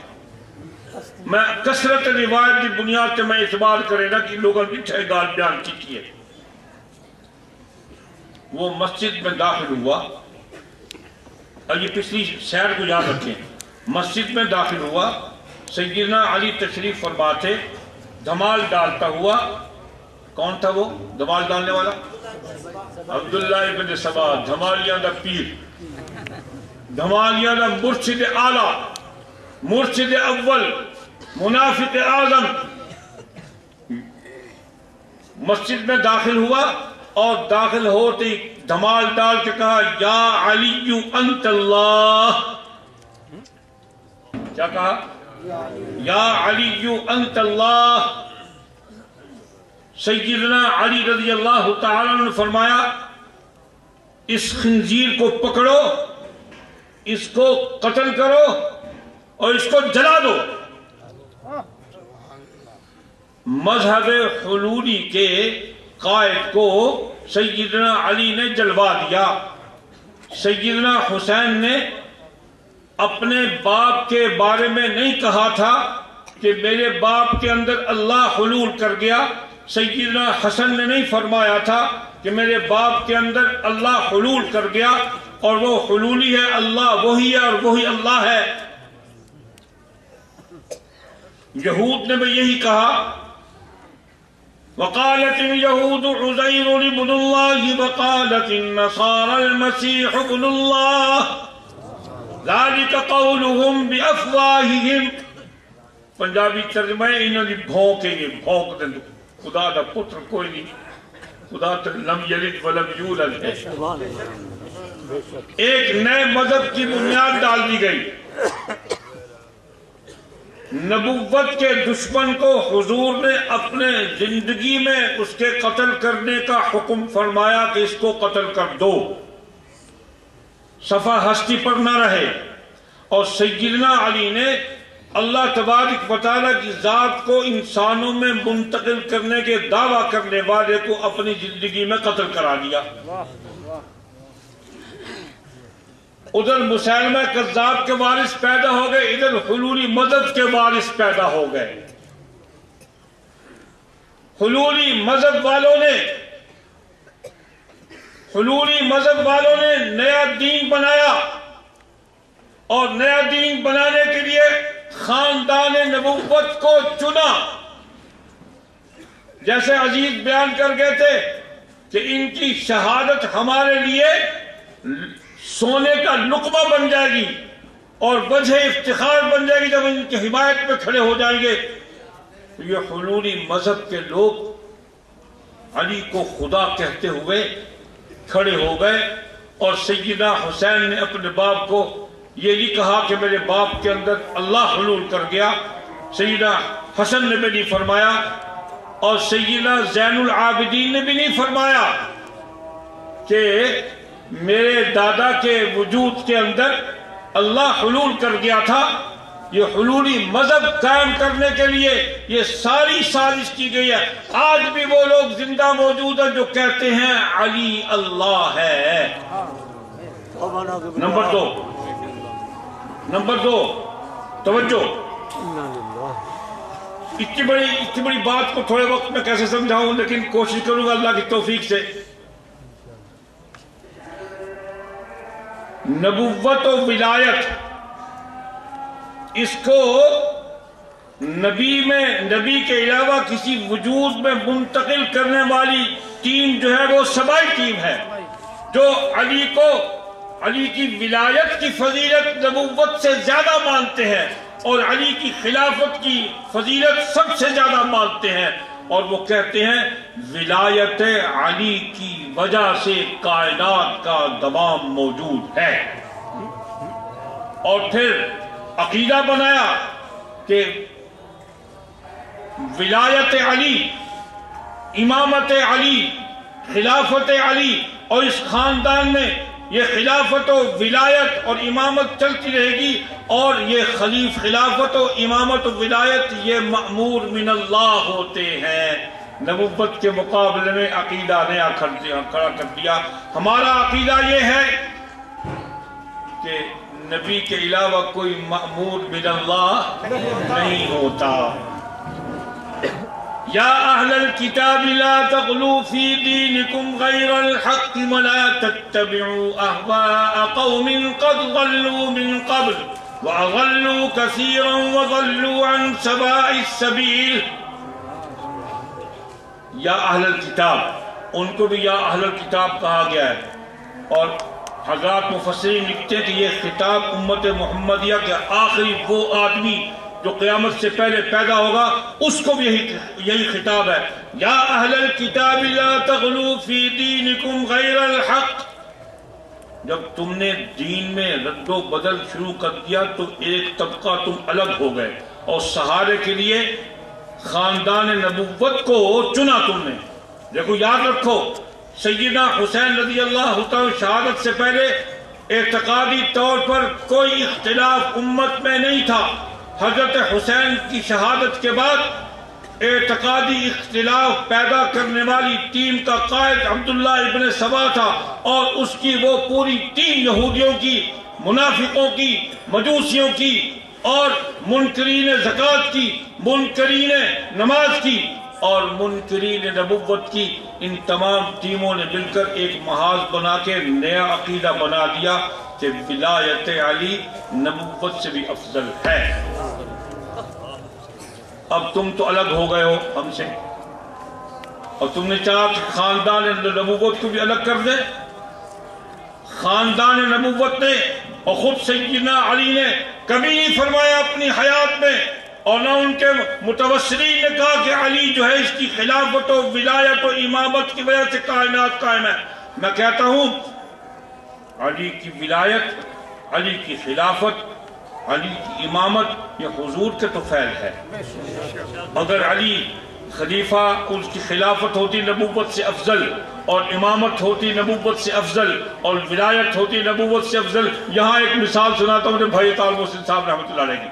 میں کثرت روایت کی بنیاد سے میں اس بات کرے نا کہ لوگوں نے لٹھے گال بیان کی ہے. وہ مسجد میں داخل ہوا، اور یہ پچھلی سیر کو یاد رکھیں. مسجد میں داخل ہوا، سیدنا علی تشریف فرما تھے. دھمال ڈالتا ہوا، کون تھا وہ دھمال ڈالنے والا؟ عبداللہ ابن سبا، دھمالیاں دا پیر. دھمالیہ مرشد اعلیٰ، مرشد اول، منافق اعظم مسجد میں داخل ہوا اور داخل ہوتے ہی دھمال ڈال کے کہا یا علی انت اللہ. کیا کہا؟ یا علی انت اللہ. سیدنا علی رضی اللہ تعالیٰ نے فرمایا اس خنزیر کو پکڑو، اس کو قتل کرو اور اس کو جلا دو. مذہب حلولی کے قائد کو سیدنا علی نے جلوا دیا. سیدنا حسین نے اپنے باپ کے بارے میں نہیں کہا تھا کہ میرے باپ کے اندر اللہ حلول کر گیا. سیدنا حسن نے نہیں فرمایا تھا کہ میرے باپ کے اندر اللہ حلول کر گیا اور وہ حلولی ہے، اللہ وہی ہے اور وہی اللہ ہے. یہود نے بھی یہی کہا وقالت اليهود عزير ابن الله وقالت النصارى المسيح ابن الله ذلك قولهم بافواههم. پنجابی ترجمہ ہے انہوں نے بھونکیں گے، بھونک دیں خدا دا پتر کوئی نہیں، خدا تو لم یلد ولم یولد ہے. ایک نئے مذہب کی بنیاد ڈال دی گئی. نبوت کے دشمن کو حضور نے اپنے زندگی میں اس کے قتل کرنے کا حکم فرمایا کہ اس کو قتل کر دو، صفحہ ہستی پر نہ رہے. اور سیدنا علی نے اللہ تبارک و تعالیٰ کی ذات کو انسانوں میں منتقل کرنے کے دعویٰ کرنے والے کو اپنی زندگی میں قتل کرا دیا. ادھر مسیلمہ کذاب کے وارث پیدا ہو گئے، ادھر حلولی مذہب کے وارث پیدا ہو گئے. حلولی مذہب والوں نے نیا دین بنایا اور نیا دین بنانے کے لیے خاندان نبوت کو چنا. جیسے عزیز بیان کر گئے تھے کہ ان کی شہادت ہمارے لیے سونے کا لقمہ بن جائے گی اور وجہ افتخار بن جائے گی جب ان کی حمایت میں کھڑے ہو جائیں گے. تو یہ حلولی مذہب کے لوگ علی کو خدا کہتے ہوئے کھڑے ہو گئے. اور سیدنا حسین نے اپنے باپ کو یہ نہیں کہا کہ میرے باپ کے اندر اللہ حلول کر گیا. سیدنا حسن نے بھی نہیں فرمایا اور سیدنا زین العابدین نے بھی نہیں فرمایا کہ میرے دادا کے وجود کے اندر اللہ حلول کر گیا تھا. یہ حلولی مذہب قائم کرنے کے لیے یہ ساری سازش کی گئی ہے. آج بھی وہ لوگ زندہ موجود ہیں جو کہتے ہیں علی اللہ ہے. نمبر دو توجہ. اتنی بڑی بات کو تھوڑے وقت میں کیسے سمجھاؤں، لیکن کوشش کروں گا اللہ کی توفیق سے. نبوت و ولایت اس کو نبی کے علاوہ کسی وجود میں منتقل کرنے والی ٹیم جو ہے وہ سبائی ٹیم ہے، جو علی کی ولایت کی فضیلت نبوت سے زیادہ مانتے ہیں اور علی کی خلافت کی فضیلت سب سے زیادہ مانتے ہیں. اور وہ کہتے ہیں ولایت علی کی وجہ سے کائنات کا دوام موجود ہے. اور پھر عقیدہ بنایا کہ ولایت علی، امامت علی، خلافت علی، اور اس خاندان میں یہ خلافت و ولایت اور امامت چلتی رہے گی. اور یہ خلافت و امامت و ولایت یہ مأمور من اللہ ہوتے ہیں. نبوت کے مقابلے میں عقیدہ نیا کھڑا کر دیا. ہمارا عقیدہ یہ ہے کہ نبی کے علاوہ کوئی مأمور من اللہ نہیں ہوتا. یا اہل الکتاب لا تغلوا فی دینکم غیر الحق ولا تتبعوا اہواء قوم قد ضلوا من قبل واضلوا کثیرا وضلوا عن سواء السبیل. یا اہل الکتاب، ان کو بھی یا اہل الکتاب کہا گیا ہے. اور حضرات مفسرین لکھتے ہیں کہ یہ خطاب امت محمدیہ کے آخری وہ آدمی جو قیامت سے پہلے پیدا ہوگا اس کو بھی یہی خطاب ہے. یا اہل الکتاب لا تغلوا فی دینکم غیر الحق. جب تم نے دین میں رد و بدل شروع کر دیا تو ایک طبقہ تم الگ ہو گئے اور سہارے کے لیے خاندان نبوت کو چنا تم نے. دیکھو یاد رکھو سیدنا حسین رضی اللہ تعالی شہادت سے پہلے اعتقادی طور پر کوئی اختلاف امت میں نہیں تھا. حضرت حسین کی شہادت کے بعد اعتقادی اختلاف پیدا کرنے والی ٹیم کا قائد عبداللہ ابن سبا تھا اور اس کی وہ پوری ٹیم یہودیوں کی، منافقوں کی، مجوسیوں کی اور منکرین زکوٰۃ کی، منکرین نماز کی اور منکرین نبوت کی، ان تمام ٹیموں نے مل کر ایک محاذ بنا کے نیا عقیدہ بنا دیا کہ ولایت علی نبوت سے بھی افضل ہے. اب تم تو الگ ہو گئے ہو ہم سے اور تم نے چاہا کہ خاندان نبوت کو بھی الگ کر دے. خاندان نبوت نے اور خود سیدنا علی نے کبھی نہیں فرمایا اپنی حیات میں اور نہ ان کے متوسرین نے کہا کہ علی جو ہے اس کی خلافت و ولایت و امامت کی وجہ سے کائنات قائم ہے. میں کہتا ہوں علی کی ولایت، علی کی خلافت، علی کی امامت یہ حضور کے تو فعل ہے. اگر علی خلیفہ اس کی خلافت ہوتی نبوت سے افضل اور امامت ہوتی نبوت سے افضل اور ولایت ہوتی نبوت سے افضل. یہاں ایک مثال سناتا ہوں بھائی طالب حسین صاحب رحمۃ اللہ علیہ کی.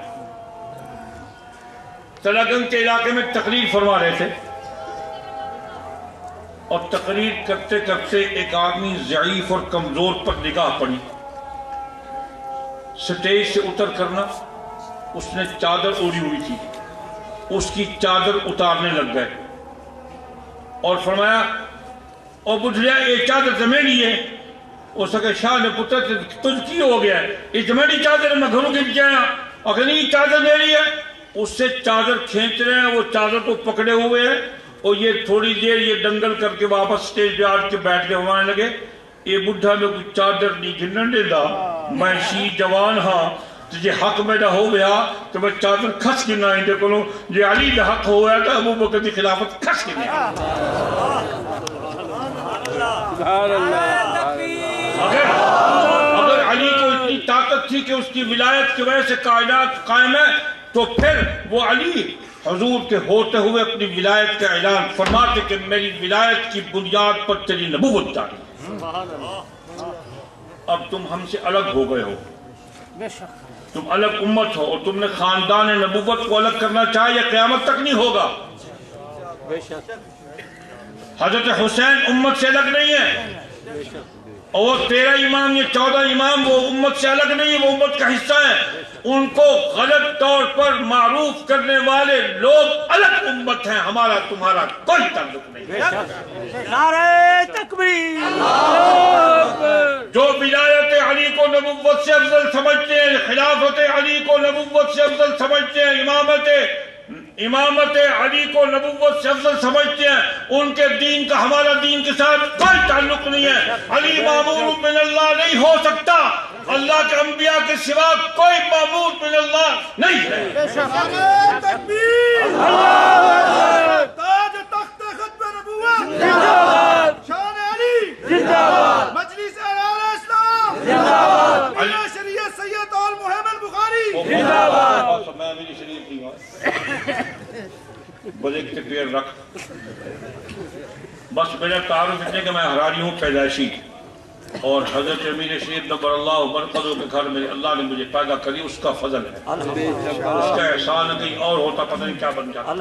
تلاگنگ کے علاقے میں تقریر فرما رہے تھے اور تقریر کرتے کرتے ایک آدمی ضعیف اور کمزور پر نگاہ پڑی. سٹیج سے اتر کرنا اس نے چادر اوڑھی ہوئی تھی، اس کی چادر اتارنے لگ گئے اور فرمایا او بجھلیا یہ چادر تو میری ہے. اس کے شاہ نے پتر تجھ کی ہو گیا ہے، یہ تو میری چادر میں گھروں کے پیچھے آیا اور کہ نہیں چادر میری ہے. اس سے چادر کھینچ رہے ہیں، وہ چادر کو پکڑے ہوئے ہیں اور یہ تھوڑی دیر یہ دنگل کر کے واپس سٹیج پہ آٹ کے بیٹھ کے ہمارے لگے یہ بڑھا میں کوئی چادر نہیں گھنن دے دا میں شی جوان ہاں تجھے حق میں نہ ہو گیا تو میں چادر کھس کے نہ آئندے کو لوں. یہ علی دا حق ہو گیا تھا ابو بکر کی خلافت کھس کے نہیں. اگر علی کو اتنی طاقت تھی کہ اس کی ولایت کی وجہ سے کائنات قائم ہے تو پھر وہ علی حضور کے ہوتے ہوئے اپنی ولایت کا اعلان فرماتے کہ میری ولایت کی بنیاد پر تیری نبوت جاری. اب تم ہم سے الگ ہو گئے ہو، تم الگ امت ہو اور تم نے خاندان نبوت کو الگ کرنا چاہے یہ قیامت تک نہیں ہوگا. حضرت حسین امت سے الگ نہیں ہے اور وہ 13 امام یہ 14 امام وہ امت سے الگ نہیں ہے، وہ امت کا حصہ ہے. ان کو غلط طور پر معروف کرنے والے لوگ الگ امت ہیں، ہمارا تمہارا کوئی تعلق نہیں. نعرہ تکبیر! جو ولایت علی کو نبوت سے افضل سمجھتے ہیں، خلافت علی کو نبوت سے افضل سمجھتے ہیں، امامت علی کو نبوت سے افضل سمجھتے ہیں، ان کے دین کا ہمارا دین کے ساتھ کوئی تعلق نہیں ہے. علی معمول من اللہ نہیں ہو سکتا، اللہ کے انبیاء کے سوا کوئی معبود من اللہ نہیں ہے. نعرہ تکبیر! تاج تخت ختم نبوت! شان علی! مجلس اعلان اسلام! میرا شریعت سید آل محمد بخاری! میں میری شریعت کی بس ایک تکبیر رکھ. بس میرا تعارف اتنے کہ میں حراری ہوں پیدائشی اور حضرت امیر شریف نبر اللہ برکتہ کے گھر میں اللہ نے مجھے پیدا کری، اس کا فضل ہے، اس کا احسان ہے. کہیں اور ہوتا پتہ نہیں کیا بن جاتا.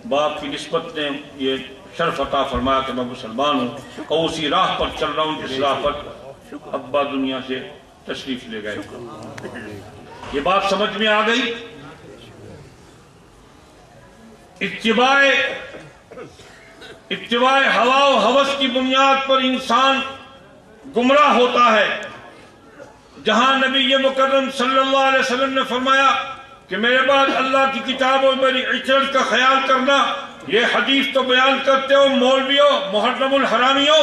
باپ کی نسبت نے یہ شرف عطا فرمایا کہ میں مسلمان ہوں اور اسی راہ پر چل رہا ہوں جس راہ پر ابا دنیا سے تشریف لے گئے. یہ بات سمجھ میں آ گئی. اتباع ہوا و ہوس کی بنیاد پر انسان گمراہ ہوتا ہے. جہاں نبی مکرم صلی اللہ علیہ وسلم نے فرمایا کہ میرے بعد اللہ کی کتاب اور میری عشرت کا خیال کرنا، یہ حدیث تو بیان کرتے ہو مولویوں، محرم الحرامیوں،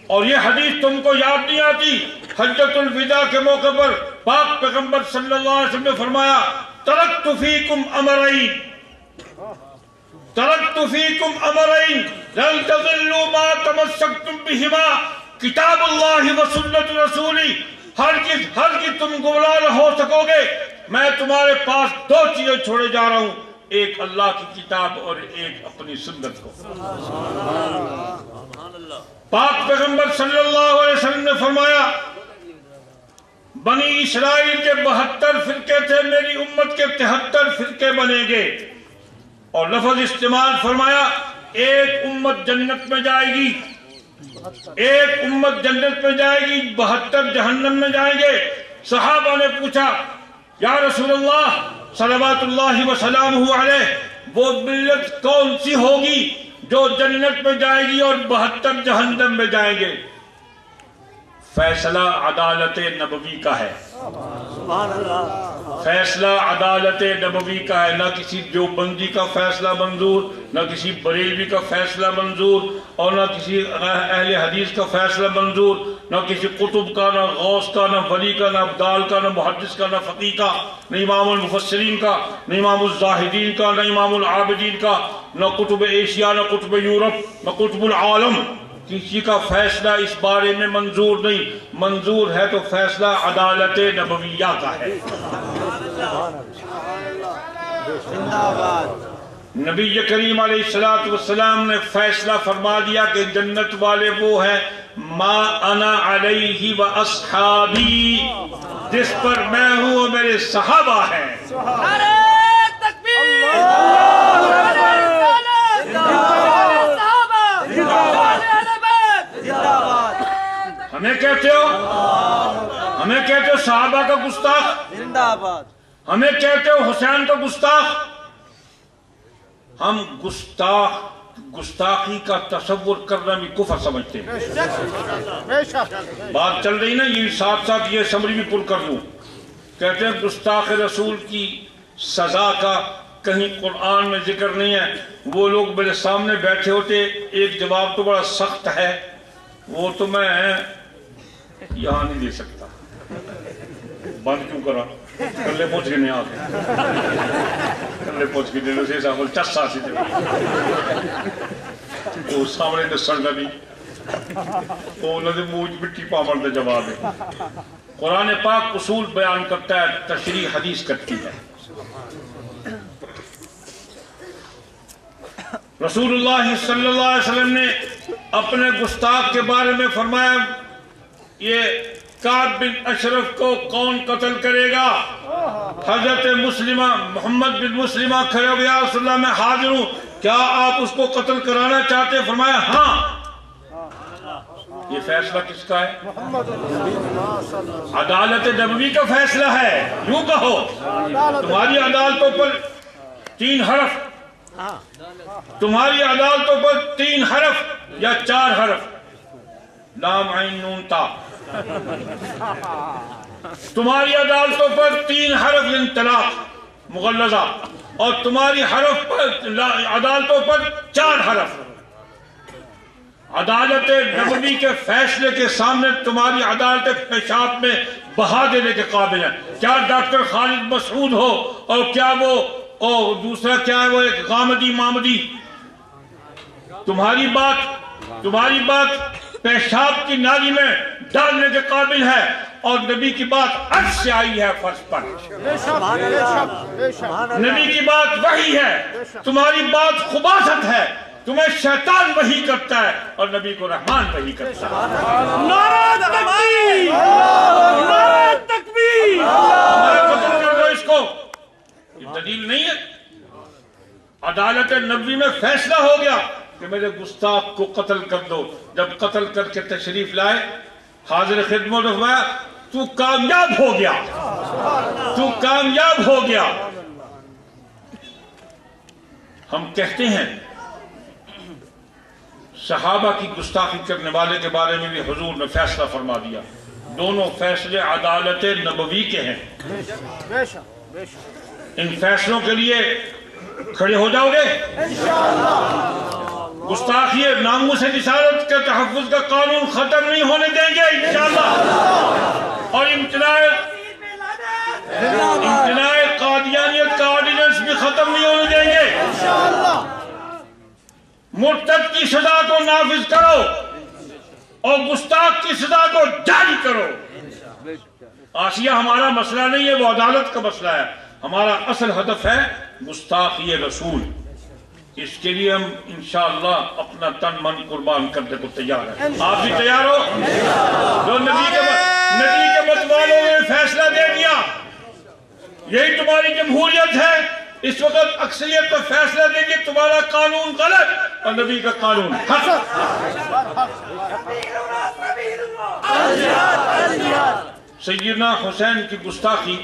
اور یہ حدیث تم کو یاد نہیں آتی؟ حجۃ الوداع کے موقع پر پاک پیغمبر صلی اللہ علیہ وسلم نے فرمایا ترکت فیکم امرین لن تضلوا ما تمسکتم بہما کتاب اللہ و سنت رسولی. ہرگز تم گمراہ نہ ہو سکو گے. میں تمہارے پاس دو چیزیں چھوڑے جا رہا ہوں، ایک اللہ کی کتاب اور ایک اپنی سنت کو. پاک پیغمبر صلی اللہ علیہ وسلم نے فرمایا بنی اسرائیل کے 72 فرقے تھے، میری امت کے 73 فرقے بنیں گے. اور لفظ استعمال فرمایا ایک امت جنت میں جائے گی، ایک امت جنت میں جائے گی، 72 جہنم میں جائیں گے. صحابہ نے پوچھا یا رسول اللہ صلوات اللہ وسلامہ علیہ وہ ملت کون سی ہوگی جو جنت میں جائے گی اور 72 جہنم میں جائیں گے؟ فیصلہ عدالت نبوی کا ہے. فیصلہ عدالت نبوی کا ہے. نہ کسی دیوبندی کا فیصلہ منظور، نہ کسی بریلوی کا فیصلہ منظور، اور نہ کسی اہل حدیث کا فیصلہ منظور، نہ کسی قطب کا، نہ غوث کا، نہ ولی کا، نہ ابدال کا، نہ محدث کا، نہ فقیہ کا، نہ امام المفسرین کا، نہ امام الزاہدین کا، نہ امام العابدین کا، نہ قطب ایشیا، نہ قطب یورپ، نہ قطب العالم. کسی کا فیصلہ اس بارے میں منظور نہیں. منظور ہے تو فیصلہ عدالت نبویہ کا ہے. نبی کریم علیہ السلام نے فیصلہ فرما دیا کہ جنت والے وہ ہیں ما انا علیہ و اصحابی، جس پر میں ہوں اور میرے صحابہ ہیں. ہمیں کہتے ہو صحابہ کا گستاخ، ہمیں کہتے ہو حسین کا گستاخ. ہم گستاخی کا تصور کرنا بھی کفر سمجھتے ہیں. بات چل رہی نا، یہ ساتھ ساتھ یہ سمری بھی پل کر دوں. کہتے ہیں گستاخ رسول کی سزا کا کہیں قرآن میں ذکر نہیں ہے. وہ لوگ میرے سامنے بیٹھے ہوتے، ایک جواب تو بڑا سخت ہے، وہ تو میں یہاں نہیں دے سکتا. بند کیوں کرا؟ کلے پہنچ کے نہیں آتے، کلے پہنچ کے دے سے سامنے چس سا سی دے وہ سامنے دسن کا نہیں، وہ انہوں نے موج مٹی پامن دے جواب ہے. قرآن پاک اصول بیان کرتا ہے، تشریح حدیث کرتی ہے. رسول اللہ صلی اللہ علیہ وسلم نے اپنے گستاخ کے بارے میں فرمایا یہ کعب بن اشرف کو کون قتل کرے گا؟ حضرت مسلمہ محمد بن مسلمہ کھڑے ہو گیا، رسول اللہ میں حاضر ہوں، کیا آپ اس کو قتل کرانا چاہتے ہیں؟ فرمایا ہاں. یہ فیصلہ کس کا ہے؟ عدالت نبوی کا فیصلہ ہے. یوں کہو تمہاری عدالتوں پر 3 حرف، تمہاری عدالتوں پر 3 حرف یا 4 حرف، لام عین نون تا. تمہاری عدالتوں پر 3 حرف یعنی طلاق مغلظہ، اور تمہاری عدالتوں پر 4 حرف. عدالت نبوی کے فیصلے کے سامنے تمہاری عدالت پیشاب میں بہا دینے کے قابل ہے. کیا ڈاکٹر خالد مسعود ہو، اور کیا وہ اور دوسرا کیا ہے وہ ایک غامدی مامدی. تمہاری بات پیشاب کی نالی میں ڈالنے کے قابل ہے، اور نبی کی بات عرش سے آئی ہے فرض پر. نبی کی بات وحی ہے، تمہاری بات خباثت ہے. تمہیں شیطان وحی کرتا ہے اور نبی کو رحمان وحی کرتا ہے. نعرہ تکبیر! نعرہ تکبیر! ہمارے قتل کر دو اس کو، یہ دلیل نہیں ہے. عدالت نبوی میں فیصلہ ہو گیا کہ میرے گستاخ کو قتل کر دو. جب قتل کر کے تشریف لائے حاضر خدمت فرمایا تو کامیاب ہو گیا، تو کامیاب ہو گیا. ہم کہتے ہیں صحابہ کی گستاخی کرنے والے کے بارے میں بھی حضور نے فیصلہ فرما دیا. دونوں فیصلے عدالت نبوی کے ہیں. ان فیصلوں کے لیے کھڑے ہو جاؤ گے؟ گستاخی ناموس رسالت کے تحفظ کا قانون ختم نہیں ہونے دیں گے انشاءاللہ، اور امتناع قادیانیت کا آرڈیننس بھی ختم نہیں ہونے دیں گے۔ مرتد کی سزا کو نافذ کرو اور گستاخ کی سزا کو جاری کرو۔ آسیہ ہمارا مسئلہ نہیں ہے، وہ عدالت کا مسئلہ ہے۔ ہمارا اصل ہدف ہے گستاخی رسول، اس کے لیے ہم انشاءاللہ اپنا تن من قربان کرنے کو تیار ہیں۔ آپ بھی تیار ہو؟ جو نبی کے متوالوں نے فیصلہ دے دیا، یہی تمہاری جمہوریت ہے۔ اس وقت اکثریت کا فیصلہ دے دیا تمہارا قانون غلط اور نبی کا قانون حق۔ سیدنا حسین کی گستاخی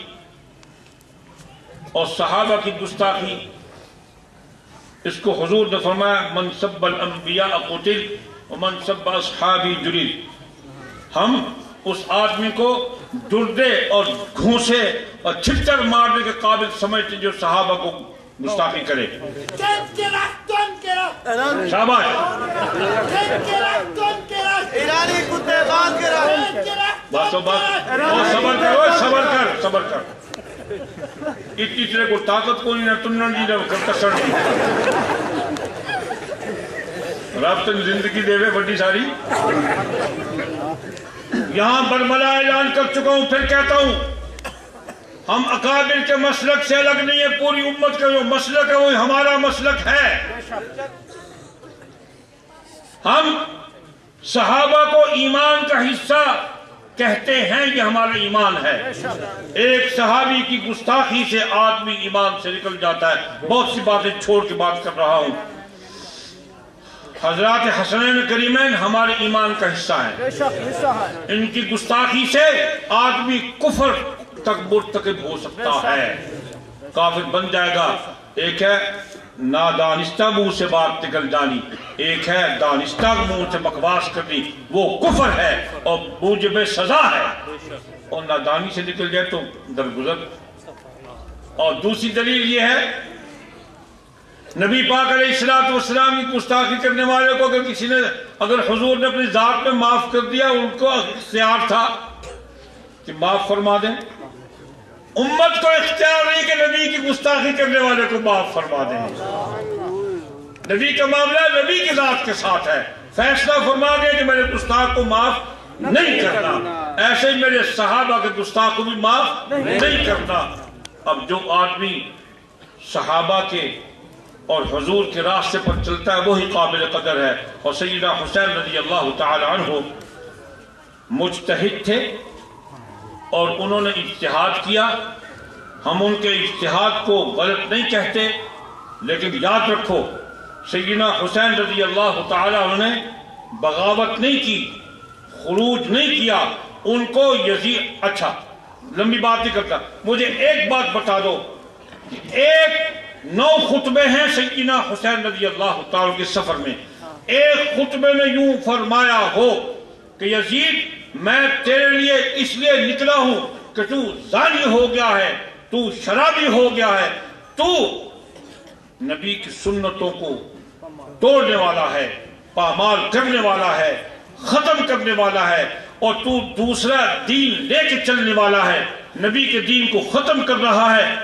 اور صحابہ کی گستاخی، اس کو حضور نے فرمایا من سب الانبیاء قتل ومن سب اصحابی جلیل۔ ہم اس آدمی کو ڈردے اور گھونسے اور چھتر مارنے کے قابل سمجھتے جو صحابہ کو گستاخی کرے۔ شاباش، ایرانی کتے باندھ کے رکھ۔ بس صبر کر۔ اتنی تیرے کو طاقت کو نہیں نہ تنن جی نہ کسر نہیں، رب تن زندگی دے وے بڑی ساری۔ یہاں برملا اعلان کر چکا ہوں، پھر کہتا ہوں، ہم اکابر کے مسلک سے الگ نہیں ہے۔ پوری امت کا جو مسلک ہے وہ ہمارا مسلک ہے۔ ہم صحابہ کو ایمان کا حصہ کہتے ہیں، یہ ہمارا ایمان ہے۔ ایک صحابی کی گستاخی سے آدمی ایمان سے نکل جاتا ہے۔ بہت سی باتیں چھوڑ کے بات کر رہا ہوں۔ حضرات حسنین کریمین ہمارے ایمان کا حصہ ہیں۔ ان کی گستاخی سے آدمی کفر تک مرتکب ہو سکتا ہے، کافر بن جائے گا۔ ایک ہے نادانستہ منہ سے بات نکل جانی، ایک ہے دانستہ منہ سے بکواس کرنی، وہ کفر ہے اور موجب سزا ہے، اور نادانی سے نکل جائے تو درگزر۔ اور دوسری دلیل یہ ہے، نبی پاک علیہ السلام کی گستاخی کرنے والے کو اگر کسی نے، اگر حضور نے اپنی ذات میں معاف کر دیا، ان کو اختیار تھا کہ معاف فرما دیں۔ امت کو اختیار نہیں کہ نبی کی گستاخی کرنے والے کو معاف فرما دیں۔ نبی کا معاملہ نبی کی ذات کے ساتھ ہے، فیصلہ فرما دیں کہ میرے گستاخ کو معاف نہیں کرنا، ایسے ہی میرے صحابہ کے گستاخ کو بھی معاف نہیں کرنا۔ اب جو آدمی صحابہ کے اور حضور کے راستے پر چلتا ہے وہی قابل قدر ہے۔ اور سیدنا حسین رضی اللہ تعالی عنہ مجتہد تھے اور انہوں نے اجتہاد کیا۔ ہم ان کے اجتہاد کو غلط نہیں کہتے، لیکن یاد رکھو سیدنا حسین رضی اللہ تعالی عنہ نے بغاوت نہیں کی، خروج نہیں کیا۔ ان کو یزید، اچھا لمبی بات نہیں کرتا، مجھے ایک بات بتا دو، ایک 9 خطبے ہیں سیدنا حسین رضی اللہ تعالی کے سفر میں، ایک خطبے میں یوں فرمایا ہو کہ یزید میں تیرے لیے اس لیے نکلا ہوں کہ تو زانی ہو گیا ہے، تو شرابی ہو گیا ہے، تو نبی کی سنتوں کو توڑنے والا ہے، پامال کرنے والا ہے، ختم کرنے والا ہے، اور تو دوسرا دین لے کے چلنے والا ہے، نبی کے دین کو ختم کر رہا ہے۔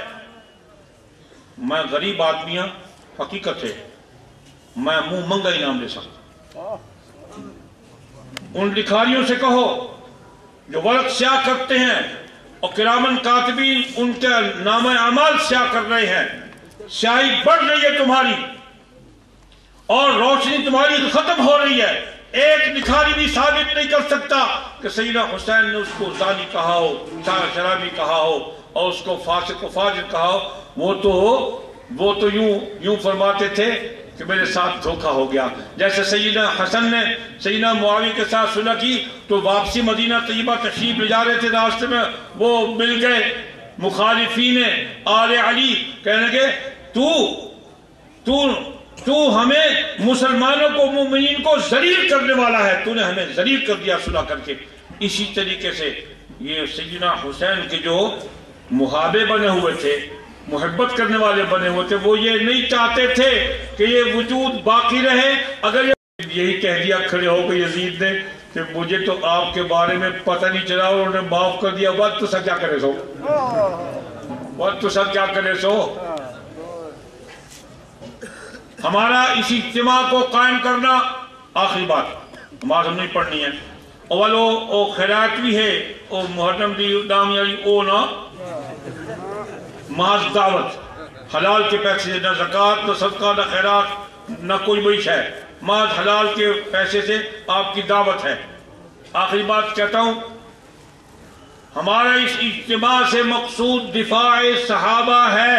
میں غریب آدمی ہوں، حقیقت ہے میں منہ منگا ہی نام لے سکتا۔ ان لکھاریوں سے کہو جو ورق سیاہ کرتے ہیں اور کرامن کاتبین ان کے نام اعمال سیاہ کر رہے ہیں، سیاہی بڑھ رہی ہے تمہاری اور روشنی تمہاری ختم ہو رہی ہے۔ ایک لکھاری بھی ثابت نہیں کر سکتا کہ سیدنا حسین نے اس کو زانی کہا ہو، شرابی کہا ہو اور اس کو فاسق و فاجر کہا ہو۔ وہ تو یوں فرماتے تھے کہ میرے ساتھ دھوکہ ہو گیا۔ جیسے سیدنا حسن نے سیدنا معاویہ کے ساتھ صلح کی تو واپسی مدینہ طیبہ تشریف لے جا رہے تھے، راستے میں وہ مل گئے مخالفین آل علی، کہنے لگے تو ہمیں مسلمانوں کو مومنین کو ذلیل کرنے والا ہے، تو نے ہمیں ذلیل کر دیا صلح کر کے۔ اسی طریقے سے یہ سیدنا حسین کے جو محابے بنے ہوئے تھے محبت کرنے والے بنے ہوئے تھے. وہ یہ نہیں چاہتے تھے کہ یہ وجود باقی رہے. اگر یہی کہہ دیا کھڑے ہو کے یزید نے کہ مجھے تو آپ کے بارے میں پتہ نہیں چلا اور انہوں نے معاف کر دیا, بات تو سب کیا کرے سو, بات تو سب کیا کرے سو. ہمارا اس اجتماع کو قائم کرنا آخری بات نماز ہم نہیں پڑھنی ہے. اولو او خیرات بھی ہے او محرم دی دام یعنی او نا محض دعوت, حلال کے پیسے سے, نہ زکوٰۃ نہ صدقہ نہ خیرات نہ کوئی بڑی شے, محض حلال کے پیسے سے آپ کی دعوت ہے. آخری بات کہتا ہوں, ہمارا اس اجتماع سے مقصود دفاع صحابہ ہے,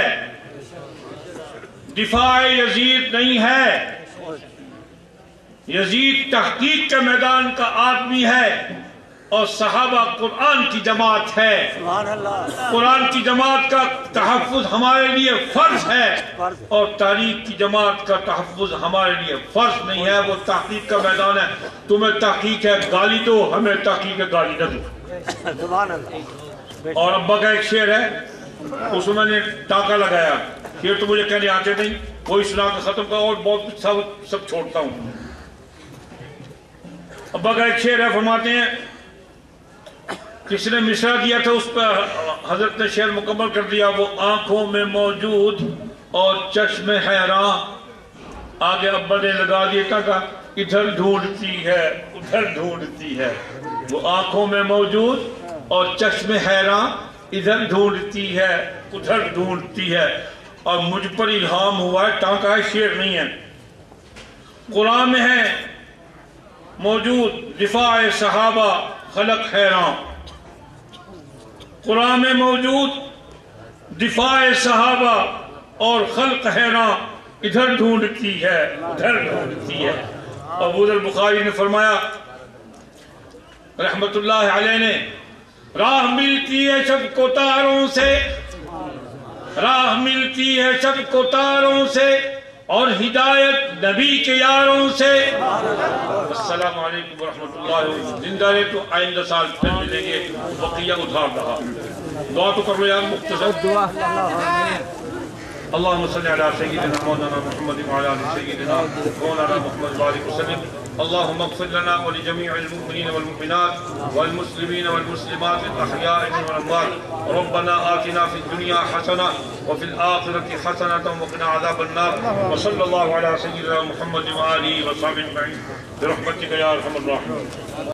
دفاع یزید نہیں ہے. یزید تحقیق کے میدان کا آدمی ہے اور صحابہ قرآن کی جماعت ہے. قرآن کی جماعت کا تحفظ ہمارے لیے فرض ہے اور تاریخ کی جماعت کا تحفظ ہمارے لیے فرض نہیں ہے. وہ تحقیق کا میدان ہے. تمہیں تحقیق ہے گالی دو, ہمیں تحقیق ہے گالی نہ دو. اور ابا کا ایک شعر ہے, اس میں نے ٹاکا لگایا, شعر تو مجھے کہنے آتے نہیں, وہی سنا کے ختم کا اور بہت سب چھوڑتا ہوں. ابا کا ایک شعر ہے, فرماتے ہیں کسی نے مصرع دیا تھا, اس پہ حضرت نے شعر مکمل کر دیا. وہ آنکھوں میں موجود اور چشم حیران, آگے ابا نے لگا دیا تھا ادھر ڈھونڈتی ہے ادھر ڈھونڈتی ہے. وہ آنکھوں میں موجود اور چشم حیران, ادھر ڈھونڈتی ہے ادھر ڈھونڈتی ہے. اور مجھ پر الہام ہوا ہے, ٹانکا ہے, شعر نہیں ہے. قرآن میں ہے موجود دفاع صحابہ خلق حیران. قرآن میں موجود دفاع صحابہ اور خلق حیران, ادھر ڈھونڈتی ہے ادھر ڈھونڈتی ہے. ابو ذر بخاری نے فرمایا رحمت اللہ علیہ نے, راہ ملتی ہے سب کو تاروں سے, راہ ملتی ہے سب کو تاروں سے, اور ہدایت نبی کے یاروں سے. السلام علیکم ورحمۃ اللہ. زندہ رہے تو آئندہ سال پھر ملیں گے. بقیہ ادھار رہا. دعا تو کر لو یار, مختصر دعا. اللهم صل على سيدنا مولانا محمد وعلى ال سيدنا مولانا محمد وبارك وسلم. اللهم اغفر لنا ولجميع المؤمنين والمؤمنات والمسلمين والمسلمات الأحياء والأموات. ربنا آتنا في الدنيا حسنة وفي الآخرة حسنة وقنا عذاب النار. وصلى الله على سيدنا محمد وآله وصحبه أجمعين برحمتك يا أرحم الراحمين.